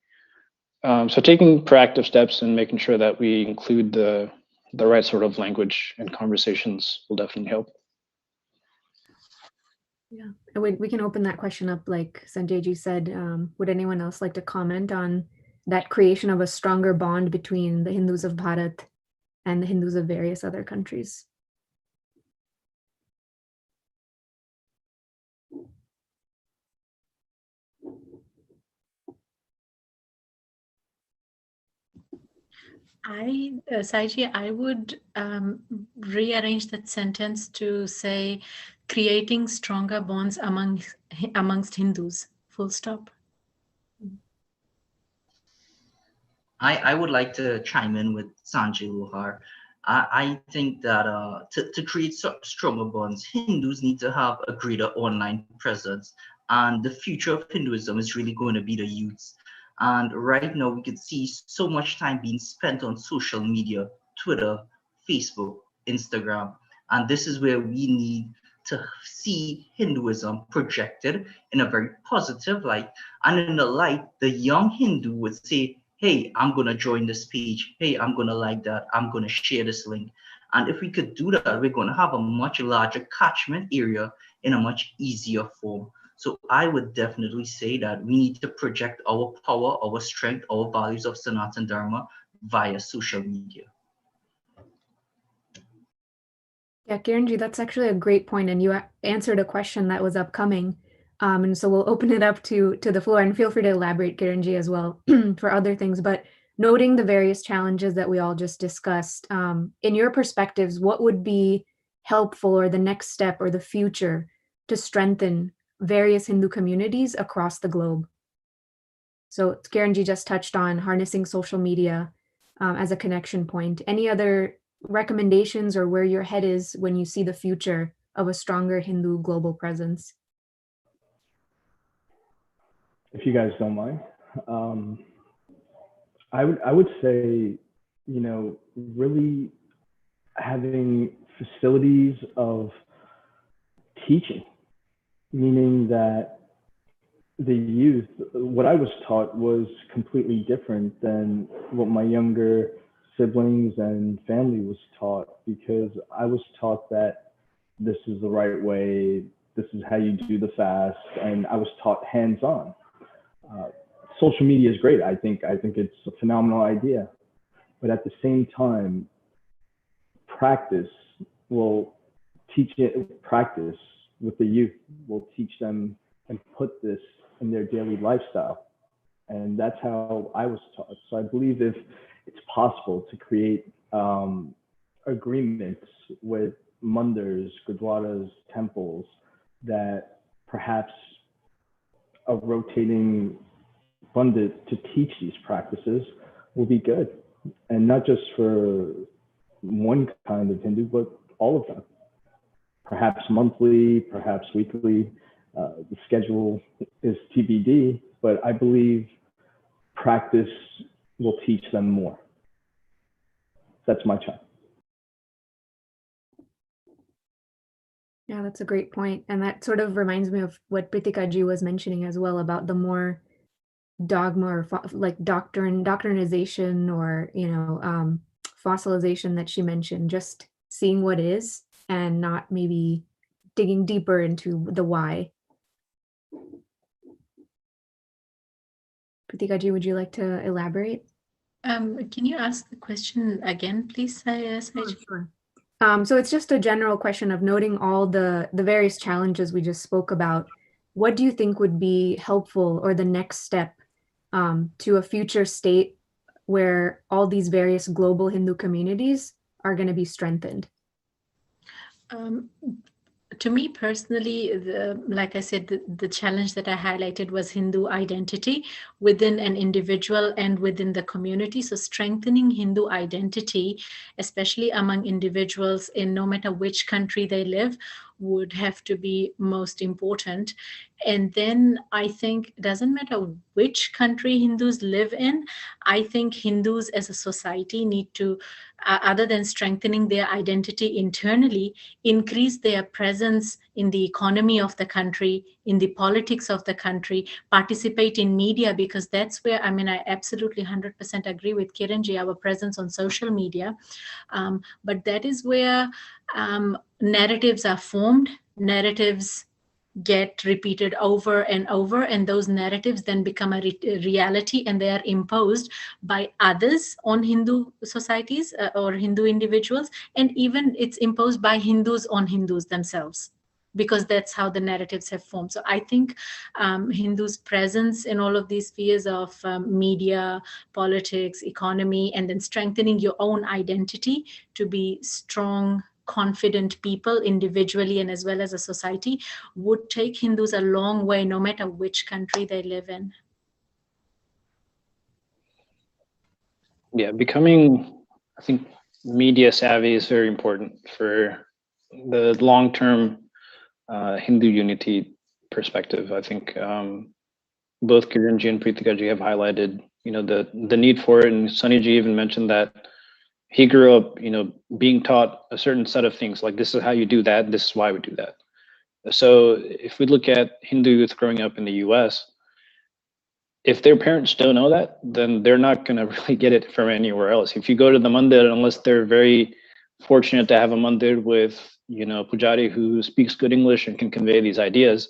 So taking proactive steps and making sure that we include the right sort of language and conversations will definitely help. Yeah, we can open that question up, like Sanjayji said. Would anyone else like to comment on that creation of a stronger bond between the Hindus of Bharat and the Hindus of various other countries? Saiji, I would rearrange that sentence to say, creating stronger bonds amongst Hindus, full stop. I would like to chime in with Sanjay Lohar. I think that to create stronger bonds, Hindus need to have a greater online presence. And the future of Hinduism is really going to be the youths. And right now, we can see so much time being spent on social media, Twitter, Facebook, Instagram. And this is where we need to see Hinduism projected in a very positive light. And in the light, the young Hindu would say, hey, I'm going to join this page. Hey, I'm going to like that. I'm going to share this link. And if we could do that, we're going to have a much larger catchment area in a much easier form. So I would definitely say that we need to project our power, our strength, our values of Sanatana Dharma via social media. Yeah, Kiranji, that's actually a great point, and you answered a question that was upcoming. And so we'll open it up to the floor, and feel free to elaborate, Kiranji, as well for other things. But noting the various challenges that we all just discussed, in your perspectives, what would be helpful, or the next step, or the future to strengthen various Hindu communities across the globe? So Kiranji just touched on harnessing social media as a connection point. Any other recommendations, or where your head is when you see the future of a stronger Hindu global presence? If you guys don't mind, I would say, really having facilities of teaching, meaning that the youth, what I was taught was completely different than what my younger siblings and family was taught, because I was taught that this is the right way, this is how you do the fast, and I was taught hands-on. Social media is great. I think it's a phenomenal idea, but at the same time, practice will teach it. Practice with the youth. We'll teach them and put this in their daily lifestyle. And that's how I was taught. So I believe if it's possible to create agreements with mandirs, gurdwaras, temples, that perhaps a rotating pundit to teach these practices will be good. And not just for one kind of Hindu, but all of them. Perhaps monthly, perhaps weekly. The schedule is TBD, but I believe practice will teach them more. That's my challenge. Yeah, that's a great point. And that sort of reminds me of what Pritika ji was mentioning as well about the more dogma or like doctrinization or, fossilization that she mentioned, just seeing what is and not maybe digging deeper into the why. Pritika ji, would you like to elaborate? Can you ask the question again, please, Saiji? Sure. So it's just a general question of noting all the various challenges we just spoke about. What do you think would be helpful or the next step to a future state where all these various global Hindu communities are going to be strengthened? To me personally, like I said, the challenge that I highlighted was Hindu identity within an individual and within the community. So strengthening Hindu identity, especially among individuals in no matter which country they live, would have to be most important. And then I think it doesn't matter which country Hindus live in. I think Hindus as a society need to, other than strengthening their identity internally, increase their presence in the economy of the country, in the politics of the country, participate in media, because that's where, I absolutely 100% agree with Kiranji, our presence on social media. But that is where narratives are formed, narratives get repeated over and over, and those narratives then become a reality, and they are imposed by others on Hindu societies or Hindu individuals, and even it's imposed by Hindus on Hindus themselves, because that's how the narratives have formed. So I think Hindus' presence in all of these spheres of media, politics, economy, and then strengthening your own identity to be strong, confident people individually and as well as a society would take Hindus a long way, no matter which country they live in. Yeah, becoming, I think, media savvy is very important for the long-term Hindu unity perspective. I think both Kiranji and Pritikaji have highlighted, the need for it, and Sonny ji even mentioned that he grew up, being taught a certain set of things, like this is how you do that, this is why we do that. So if we look at Hindu youth growing up in the US, if their parents don't know that, then they're not going to really get it from anywhere else. If you go to the mandir, unless they're very fortunate to have a mandir with, pujari who speaks good English and can convey these ideas,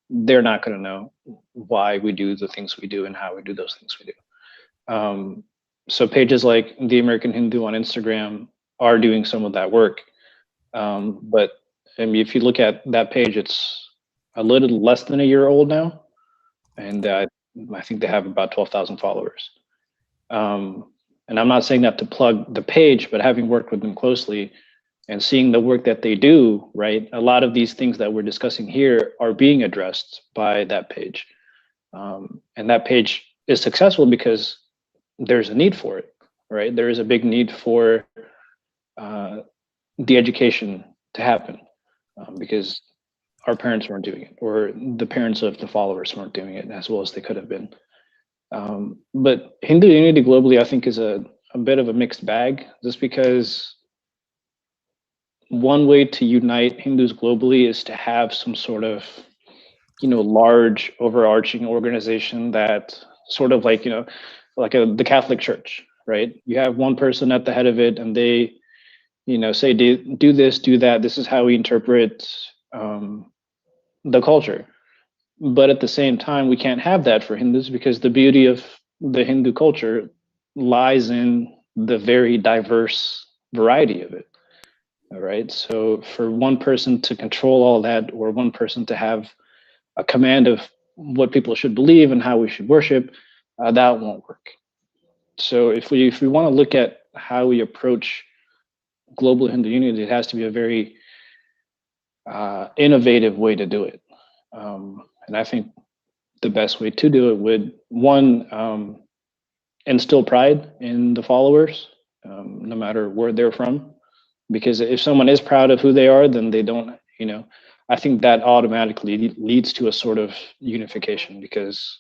they're not going to know why we do the things we do and how we do those things we do. So pages like The American Hindu on Instagram are doing some of that work. But if you look at that page, it's a little less than a year old now. And I think they have about 12,000 followers. And I'm not saying that to plug the page, but having worked with them closely and seeing the work that they do, right? A lot of these things that we're discussing here are being addressed by that page. And that page is successful because there's a need for it, right? There is a big need for the education to happen because our parents weren't doing it, or the parents of the followers weren't doing it as well as they could have been. But Hindu unity globally, I think, is a bit of a mixed bag, just because one way to unite Hindus globally is to have some sort of, large overarching organization that sort of like, the Catholic Church, right? You have one person at the head of it, and they, say, do this, do that. This is how we interpret the culture. But at the same time, we can't have that for Hindus, because the beauty of the Hindu culture lies in the very diverse variety of it. All right. So for one person to control all that, or one person to have a command of what people should believe and how we should worship, that won't work. So if we want to look at how we approach global Hindu unity, it has to be a very innovative way to do it. And I think the best way to do it would, one, instill pride in the followers, no matter where they're from. Because if someone is proud of who they are, then they don't, I think that automatically leads to a sort of unification, because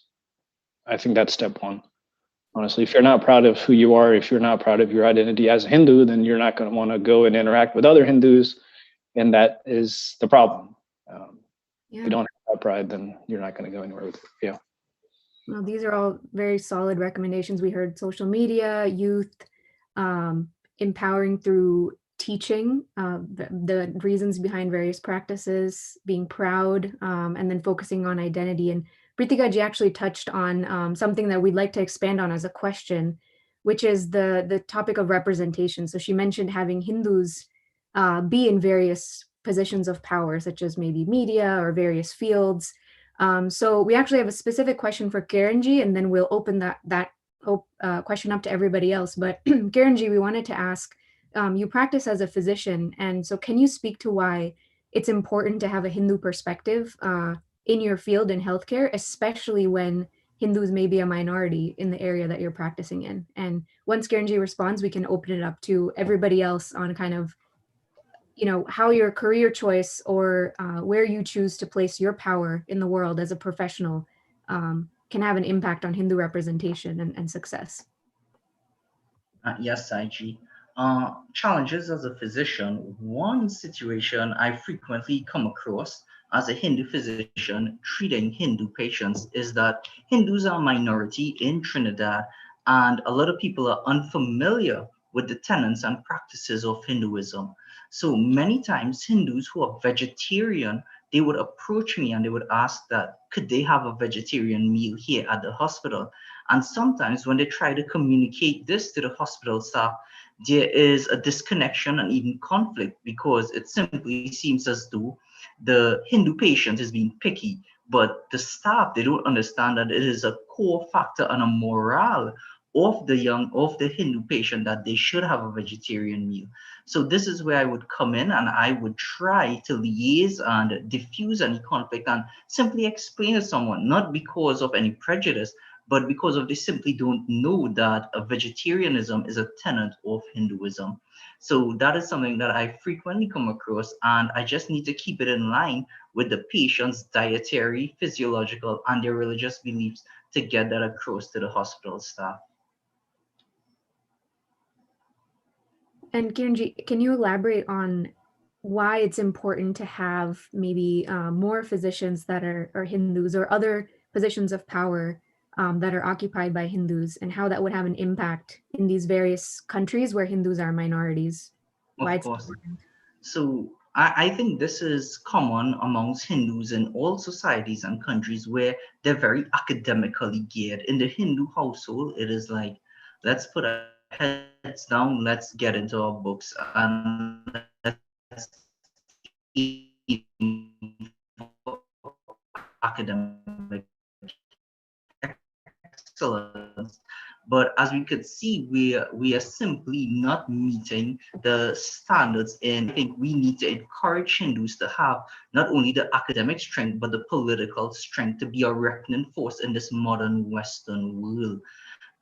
I think that's step one. Honestly, if you're not proud of who you are, if you're not proud of your identity as a Hindu, then you're not going to want to go and interact with other Hindus. And that is the problem. If you don't have that pride, then you're not going to go anywhere with it. Yeah. Well, these are all very solid recommendations. We heard social media, youth, empowering through teaching, the reasons behind various practices, being proud, and then focusing on identity. And Pritika ji actually touched on something that we'd like to expand on as a question, which is the topic of representation. So she mentioned having Hindus be in various positions of power, such as maybe media or various fields. So we actually have a specific question for Kiran ji, and then we'll open that question up to everybody else. But Kiran ji, we wanted to ask, you practice as a physician, and so can you speak to why it's important to have a Hindu perspective in your field in healthcare, especially when Hindus may be a minority in the area that you're practicing in? And once Kiran ji responds, we can open it up to everybody else on kind of, how your career choice or where you choose to place your power in the world as a professional can have an impact on Hindu representation and success. Yes, Saiji. Challenges as a physician. One situation I frequently come across as a Hindu physician treating Hindu patients is that Hindus are a minority in Trinidad, and a lot of people are unfamiliar with the tenets and practices of Hinduism. So many times Hindus who are vegetarian, they would approach me and they would ask that could they have a vegetarian meal here at the hospital. And sometimes when they try to communicate this to the hospital staff, there is a disconnection and even conflict, because it simply seems as though the Hindu patient is being picky, but the staff, they don't understand that it is a core factor and a morale of the Hindu patient that they should have a vegetarian meal. So this is where I would come in and I would try to liaise and diffuse any conflict and simply explain to someone, not because of any prejudice, but because of they simply don't know that a vegetarianism is a tenet of Hinduism. So that is something that I frequently come across, and I just need to keep it in line with the patient's dietary, physiological, and their religious beliefs to get that across to the hospital staff. And Kiranji, can you elaborate on why it's important to have maybe more physicians that are Hindus or other positions of power that are occupied by Hindus, and how that would have an impact in these various countries where Hindus are minorities? Of course. So I think this is common amongst Hindus in all societies and countries where they're very academically geared. In the Hindu household, it is like, let's put our heads down, let's get into our books, and let's aim for academic excellence. But as we could see, we are simply not meeting the standards, and I think we need to encourage Hindus to have not only the academic strength, but the political strength to be a reckoning force in this modern Western world.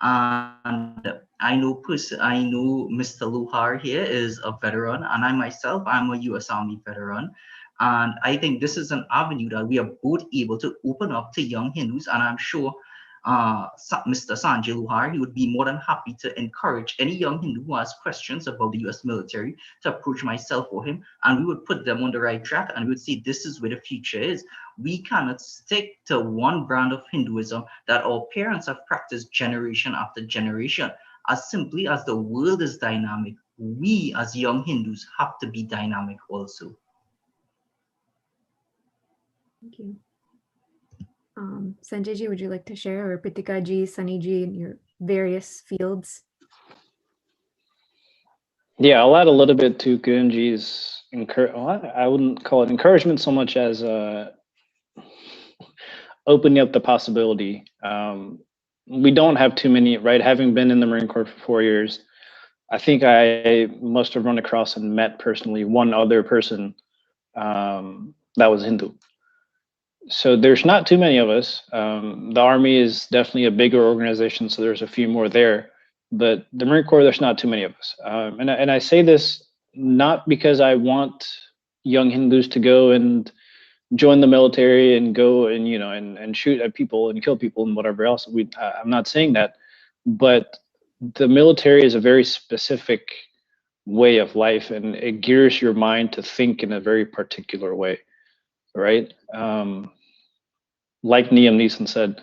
And I know Mr. Luhar here is a veteran, and I myself, I'm a US Army veteran. And I think this is an avenue that we are both able to open up to young Hindus, and I'm sure Mr. Sanjay Luhar, he would be more than happy to encourage any young Hindu who has questions about the US military to approach myself or him, and we would put them on the right track, and we would say this is where the future is. We cannot stick to one brand of Hinduism that our parents have practiced generation after generation. As simply as the world is dynamic, we as young Hindus have to be dynamic also. Thank you. Sanjay ji, would you like to share, or Pritika ji, Sonny ji, in your various fields? Yeah, I'll add a little bit to Kiranji's I wouldn't call it encouragement so much as opening up the possibility. We don't have too many, right? Having been in the Marine Corps for 4 years, I think I must have run across and met personally one other person that was Hindu. So there's not too many of us. The Army is definitely a bigger organization, so there's a few more there. But the Marine Corps, there's not too many of us. And I say this not because I want young Hindus to go and join the military and go and and shoot at people and kill people and whatever else. I'm not saying that, but the military is a very specific way of life, and it gears your mind to think in a very particular way, right? Like Liam Neeson said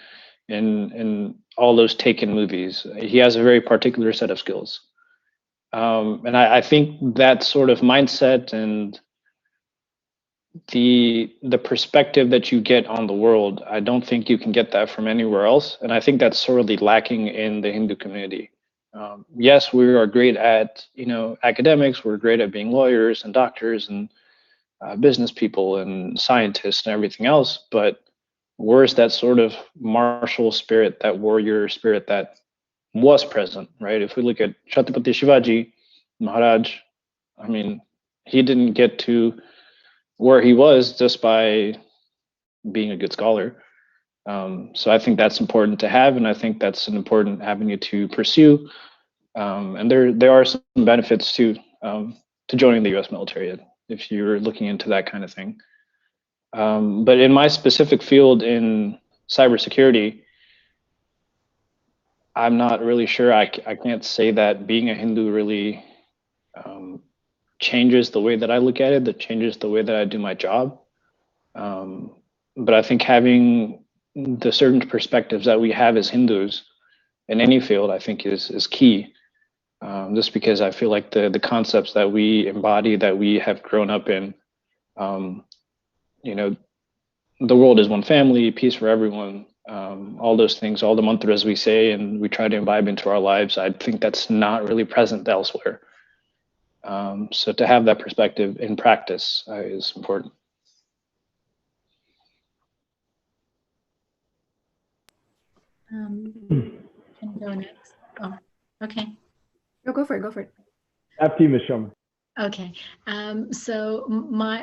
in all those Taken movies, he has a very particular set of skills. And I think that sort of mindset and the perspective that you get on the world, I don't think you can get that from anywhere else. And I think that's sorely lacking in the Hindu community. Yes, we are great at academics. We're great at being lawyers and doctors and business people and scientists and everything else. But where's that sort of martial spirit, that warrior spirit that was present, right? If we look at Chhatrapati Shivaji Maharaj, I mean, he didn't get to where he was just by being a good scholar. So I think that's important to have, and I think that's an important avenue to pursue. And there are some benefits to joining the U.S. military if you're looking into that kind of thing. But in my specific field in cybersecurity, I'm not really sure. I can't say that being a Hindu really changes the way that I look at it, that changes the way that I do my job. But I think having the certain perspectives that we have as Hindus in any field, I think is key. Just because I feel like the concepts that we embody, that we have grown up in, the world is one family, peace for everyone, all those things, all the mantras we say and we try to imbibe into our lives, I think that's not really present elsewhere. So to have that perspective in practice is important. Can go next. Oh, okay. No, go for it. Go for it. After you, Ms. Sharma. Okay, so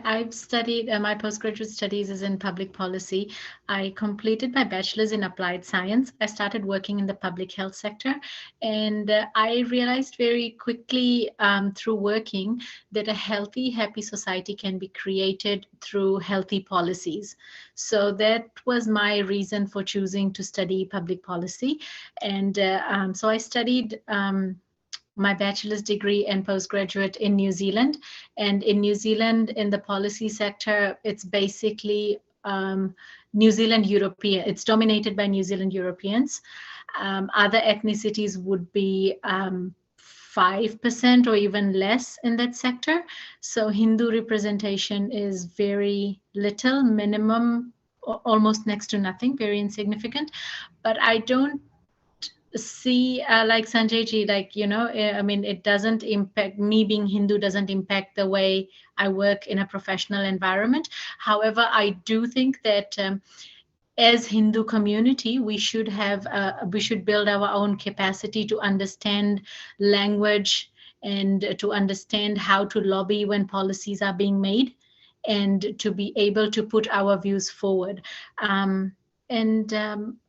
I've studied my postgraduate studies is in public policy. I completed my bachelor's in applied science. I started working in the public health sector, and I realized very quickly through working that a healthy, happy society can be created through healthy policies. So that was my reason for choosing to study public policy, and so I studied my bachelor's degree and postgraduate in New Zealand. And in New Zealand, in the policy sector, it's basically New Zealand European. It's dominated by New Zealand Europeans. Other ethnicities would be 5% or even less in that sector. So Hindu representation is very little, minimum, almost next to nothing, very insignificant. But I don't see like Sanjay ji, like I mean, it doesn't impact me. Being Hindu doesn't impact the way I work in a professional environment. However, I do think that as Hindu community, we should build our own capacity to understand language and to understand how to lobby when policies are being made, and to be able to put our views forward.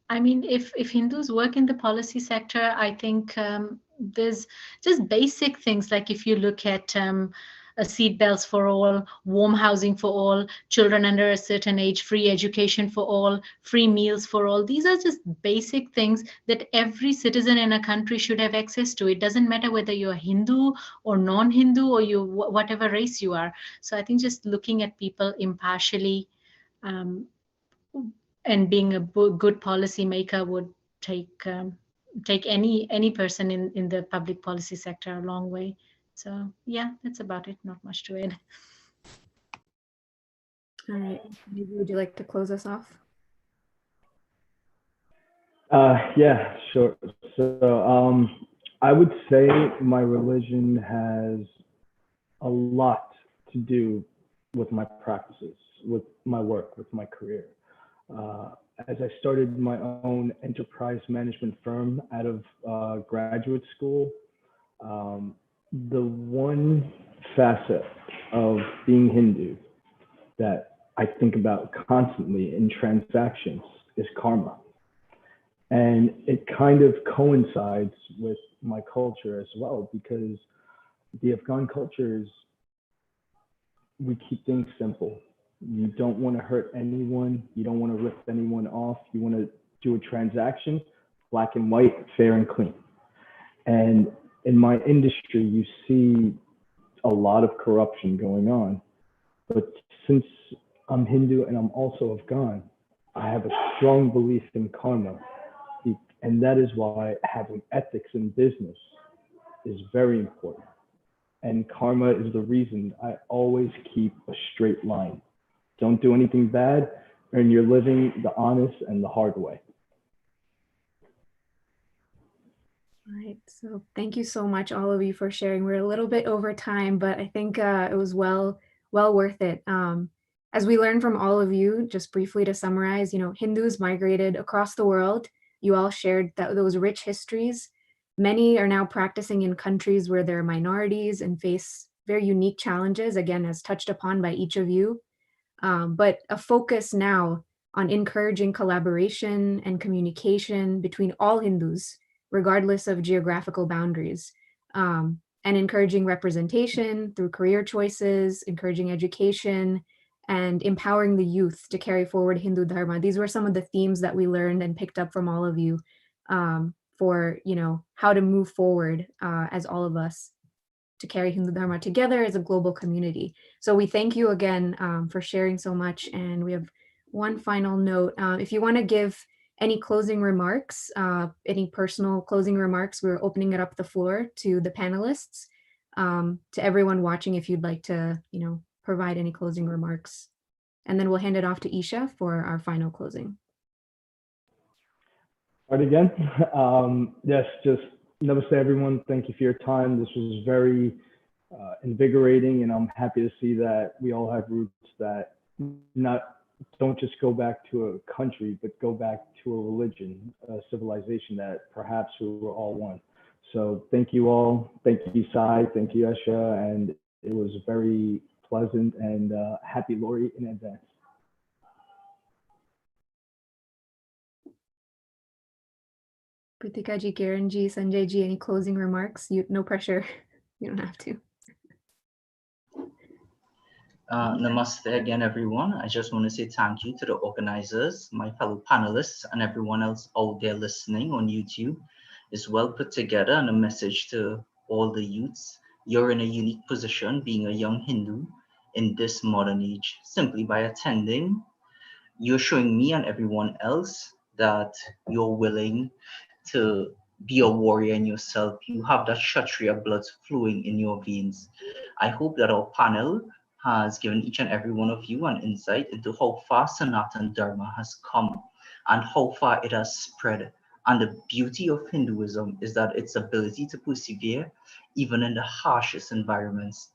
I mean, if Hindus work in the policy sector, I think there's just basic things like if you look at seat belts for all, warm housing for all, children under a certain age, free education for all, free meals for all. These are just basic things that every citizen in a country should have access to. It doesn't matter whether you're Hindu or non-Hindu or whatever race you are. So I think just looking at people impartially and being a good policymaker would take any person in the public policy sector a long way. So yeah, that's about it. Not much to add. All right. Maybe would you like to close us off? Yeah, sure. So I would say my religion has a lot to do with my practices, with my work, with my career. As I started my own enterprise management firm out of graduate school, the one facet of being Hindu that I think about constantly in transactions is karma. And it kind of coincides with my culture as well, because the Afghan culture is, we keep things simple. You don't want to hurt anyone. You don't want to rip anyone off. You want to do a transaction, black and white, fair and clean. And in my industry, you see a lot of corruption going on. But since I'm Hindu and I'm also Afghan, I have a strong belief in karma. And that is why having ethics in business is very important. And karma is the reason I always keep a straight line. Don't do anything bad, and you're living the honest and the hard way. All right, so thank you so much, all of you, for sharing. We're a little bit over time, but I think it was well worth it. As we learned from all of you, just briefly to summarize, Hindus migrated across the world. You all shared those rich histories. Many are now practicing in countries where they're minorities and face very unique challenges, again, as touched upon by each of you. But a focus now on encouraging collaboration and communication between all Hindus, regardless of geographical boundaries, and encouraging representation through career choices, encouraging education, and empowering the youth to carry forward Hindu Dharma. These were some of the themes that we learned and picked up from all of you for how to move forward as all of us to carry Hindu Dharma together as a global community. So we thank you again for sharing so much. And we have one final note. If you want to give any closing remarks, any personal closing remarks, we're opening it up the floor to the panelists, to everyone watching, if you'd like to, provide any closing remarks. And then we'll hand it off to Isha for our final closing. All right, again. Yes, just namaste, everyone. Thank you for your time. This was very invigorating, and I'm happy to see that we all have roots that don't just go back to a country, but go back to a religion, a civilization that perhaps we were all one. So thank you all. Thank you, Sai. Thank you, Esha. And it was very pleasant, and happy Lori in advance. Pritika ji, Kiran ji, Sanjay ji, any closing remarks? No pressure. You don't have to. Namaste again, everyone. I just want to say thank you to the organizers, my fellow panelists, and everyone else out there listening on YouTube. It's well put together, and a message to all the youths. You're in a unique position being a young Hindu in this modern age. Simply by attending, you're showing me and everyone else that you're willing to be a warrior in yourself. You have that Kshatriya blood flowing in your veins. I hope that our panel has given each and every one of you an insight into how far Sanatan Dharma has come and how far it has spread. And the beauty of Hinduism is that its ability to persevere even in the harshest environments.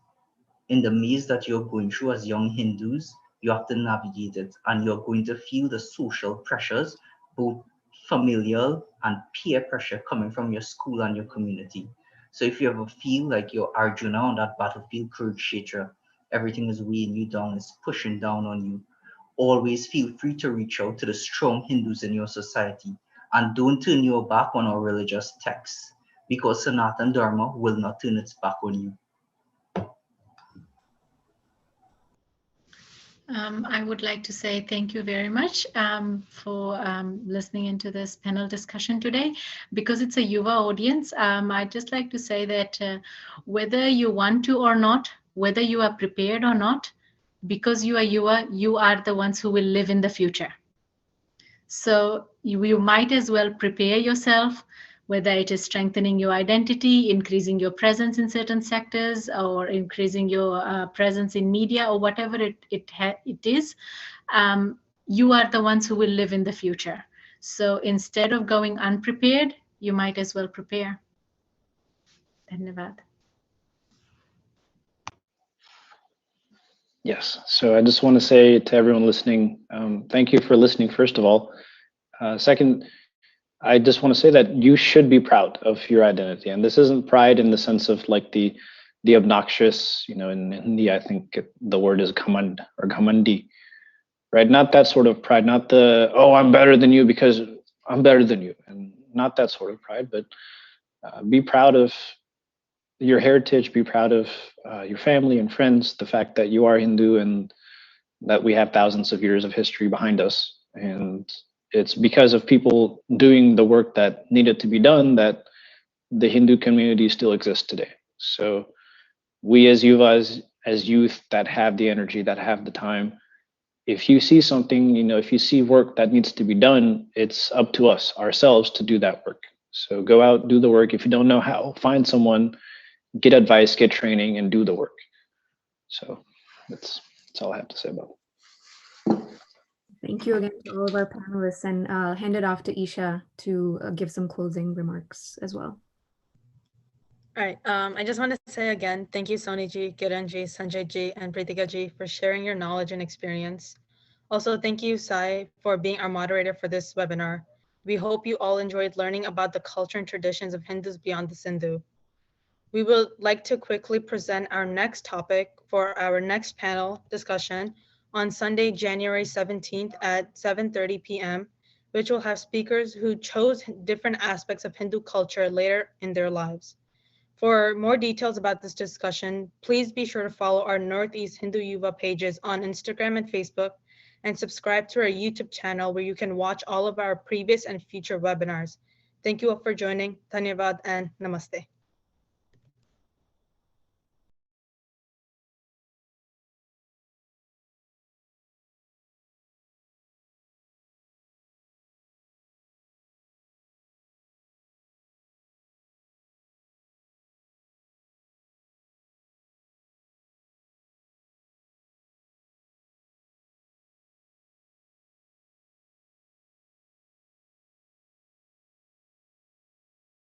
In the maze that you're going through as young Hindus, you have to navigate it, and you're going to feel the social pressures, both familial and peer pressure coming from your school and your community. So if you ever feel like you're Arjuna on that battlefield, Kurukshetra, everything is weighing you down, is pushing down on you, always feel free to reach out to the strong Hindus in your society, and don't turn your back on our religious texts, because Sanatan Dharma will not turn its back on you. I would like to say thank you very much for listening into this panel discussion today. Because it's a Yuva audience, I'd just like to say that whether you want to or not, whether you are prepared or not, because you are Yuva, you are the ones who will live in the future. So you might as well prepare yourself, whether it is strengthening your identity, increasing your presence in certain sectors, or increasing your presence in media, or whatever it is. You are the ones who will live in the future. So instead of going unprepared, you might as well prepare. Dhanyavad. Yes. So I just want to say to everyone listening, thank you for listening, first of all. Second, I just want to say that you should be proud of your identity. And this isn't pride in the sense of like the obnoxious, in Hindi, I think the word is ghamand or ghamandi, right? Not that sort of pride, not the, oh, I'm better than you because I'm better than you. And not that sort of pride, but be proud of your heritage, be proud of your family and friends, the fact that you are Hindu and that we have thousands of years of history behind us. And it's because of people doing the work that needed to be done that the Hindu community still exists today. So we as yuvas, as youth that have the energy, that have the time, if you see something, if you see work that needs to be done, it's up to us ourselves to do that work. So go out, do the work. If you don't know how, find someone, get advice, get training, and do the work. So that's all I have to say about it. Thank you again to all of our panelists, and hand it off to Isha to give some closing remarks as well. All right. I just want to say again, thank you, Sonny ji, Kiran ji, Sanjay ji, and Pritika ji for sharing your knowledge and experience. Also, thank you, Sai, for being our moderator for this webinar. We hope you all enjoyed learning about the culture and traditions of Hindus beyond the Sindhu. We would like to quickly present our next topic for our next panel discussion on Sunday, January 17th at 7:30 p.m., which will have speakers who chose different aspects of Hindu culture later in their lives. For more details about this discussion, please be sure to follow our Northeast Hindu Yuva pages on Instagram and Facebook, and subscribe to our YouTube channel where you can watch all of our previous and future webinars. Thank you all for joining. Dhanyavad and namaste.